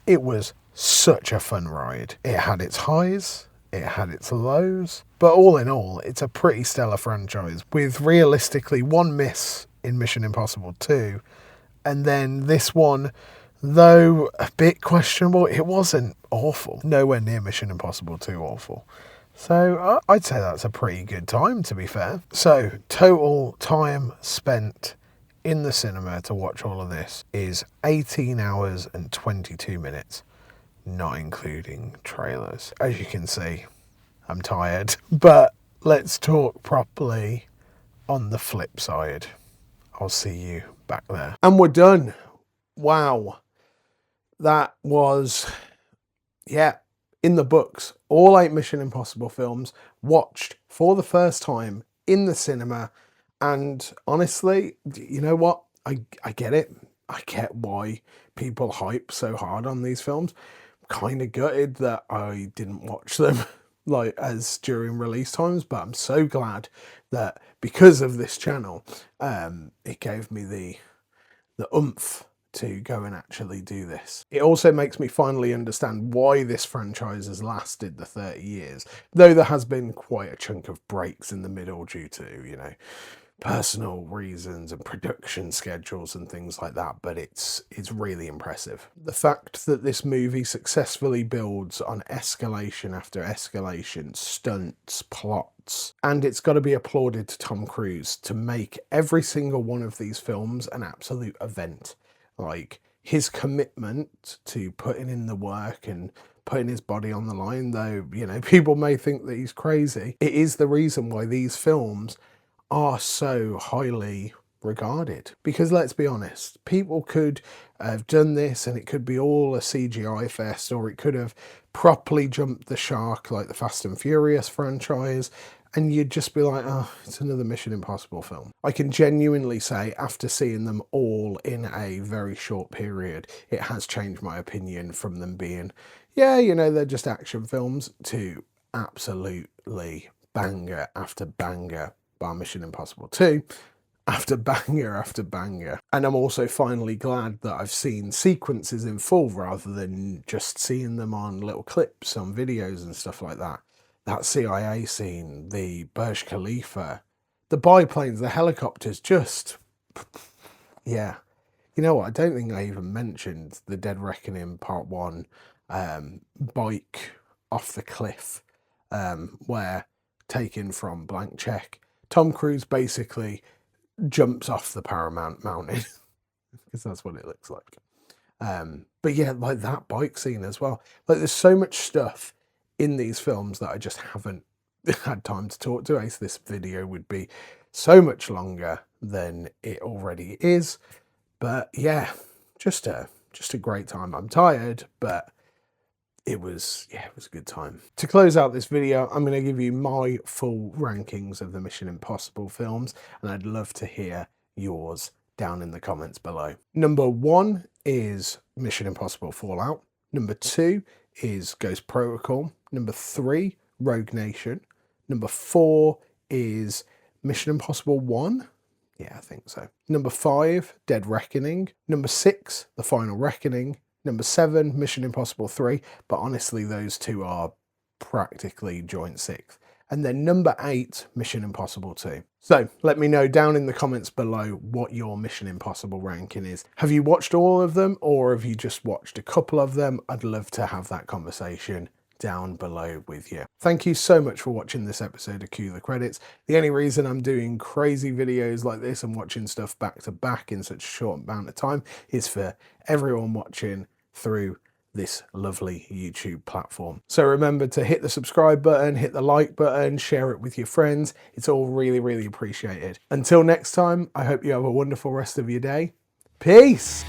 It was such a fun ride. It had its highs, it had its lows, but all in all, it's a pretty stellar franchise with realistically one miss in Mission Impossible 2. And then this one, though a bit questionable, it wasn't awful. Nowhere near Mission Impossible 2 awful. So I'd say that's a pretty good time, to be fair. So total time spent in the cinema to watch all of this is 18 hours and 22 minutes, not including trailers. As you can see, I'm tired, but let's talk properly on the flip side. I'll see you back there. And we're done. Wow. That was, in the books. All 8 Mission Impossible films watched for the first time in the cinema. And honestly, you know what? I get it. I get why people hype so hard on these films. I'm kind of gutted that I didn't watch them like as during release times, but I'm so glad that because of this channel, it gave me the oomph to go and actually do this. It also makes me finally understand why this franchise has lasted the 30 years, though there has been quite a chunk of breaks in the middle due to, you know, personal reasons and production schedules and things like that, but it's really impressive. The fact that this movie successfully builds on escalation after escalation, stunts, plots, and it's got to be applauded to Tom Cruise to make every single one of these films an absolute event. Like, his commitment to putting in the work and putting his body on the line, though, you know, people may think that he's crazy, it is the reason why these films are so highly regarded. Because let's be honest, people could have done this and it could be all a CGI fest, or it could have properly jumped the shark like the Fast and Furious franchise, and you'd just be like, oh, it's another Mission Impossible film. I can genuinely say, after seeing them all in a very short period, it has changed my opinion from them being, yeah, you know, they're just action films, to absolutely banger after banger, bar Mission Impossible 2, after banger after banger. And I'm also finally glad that I've seen sequences in full rather than just seeing them on little clips on videos and stuff like that. That CIA scene, the Burj Khalifa, the biplanes, the helicopters, just, yeah. You know what, I don't think I even mentioned the Dead Reckoning Part 1 bike off the cliff, where, taken from Blank Check, Tom Cruise basically jumps off the Paramount Mountain, because that's what it looks like. But yeah, like that bike scene as well. Like, there's so much stuff in these films that I just haven't had time to talk to. This video would be so much longer than it already is. But yeah, just a great time. I'm tired, but it was a good time. To close out this video, I'm going to give you my full rankings of the Mission Impossible films, and I'd love to hear yours down in the comments below. Number 1 is Mission Impossible Fallout. Number 2 is Ghost Protocol. Number 3, Rogue Nation. Number 4 is Mission Impossible 1. Yeah, I think so. Number 5, Dead Reckoning. Number 6, The Final Reckoning. Number 7, Mission Impossible 3, but honestly those two are practically joint 6th. And then number 8, Mission Impossible 2. So let me know down in the comments below what your Mission Impossible ranking is. Have you watched all of them, or have you just watched a couple of them? I'd love to have that conversation down below with you. Thank you so much for watching this episode of Cue the Credits. The only reason I'm doing crazy videos like this and watching stuff back to back in such a short amount of time is for everyone watching through this lovely YouTube platform. So remember to hit the subscribe button, hit the like button, share it with your friends. It's all really, really appreciated. Until next time, I hope you have a wonderful rest of your day. Peace!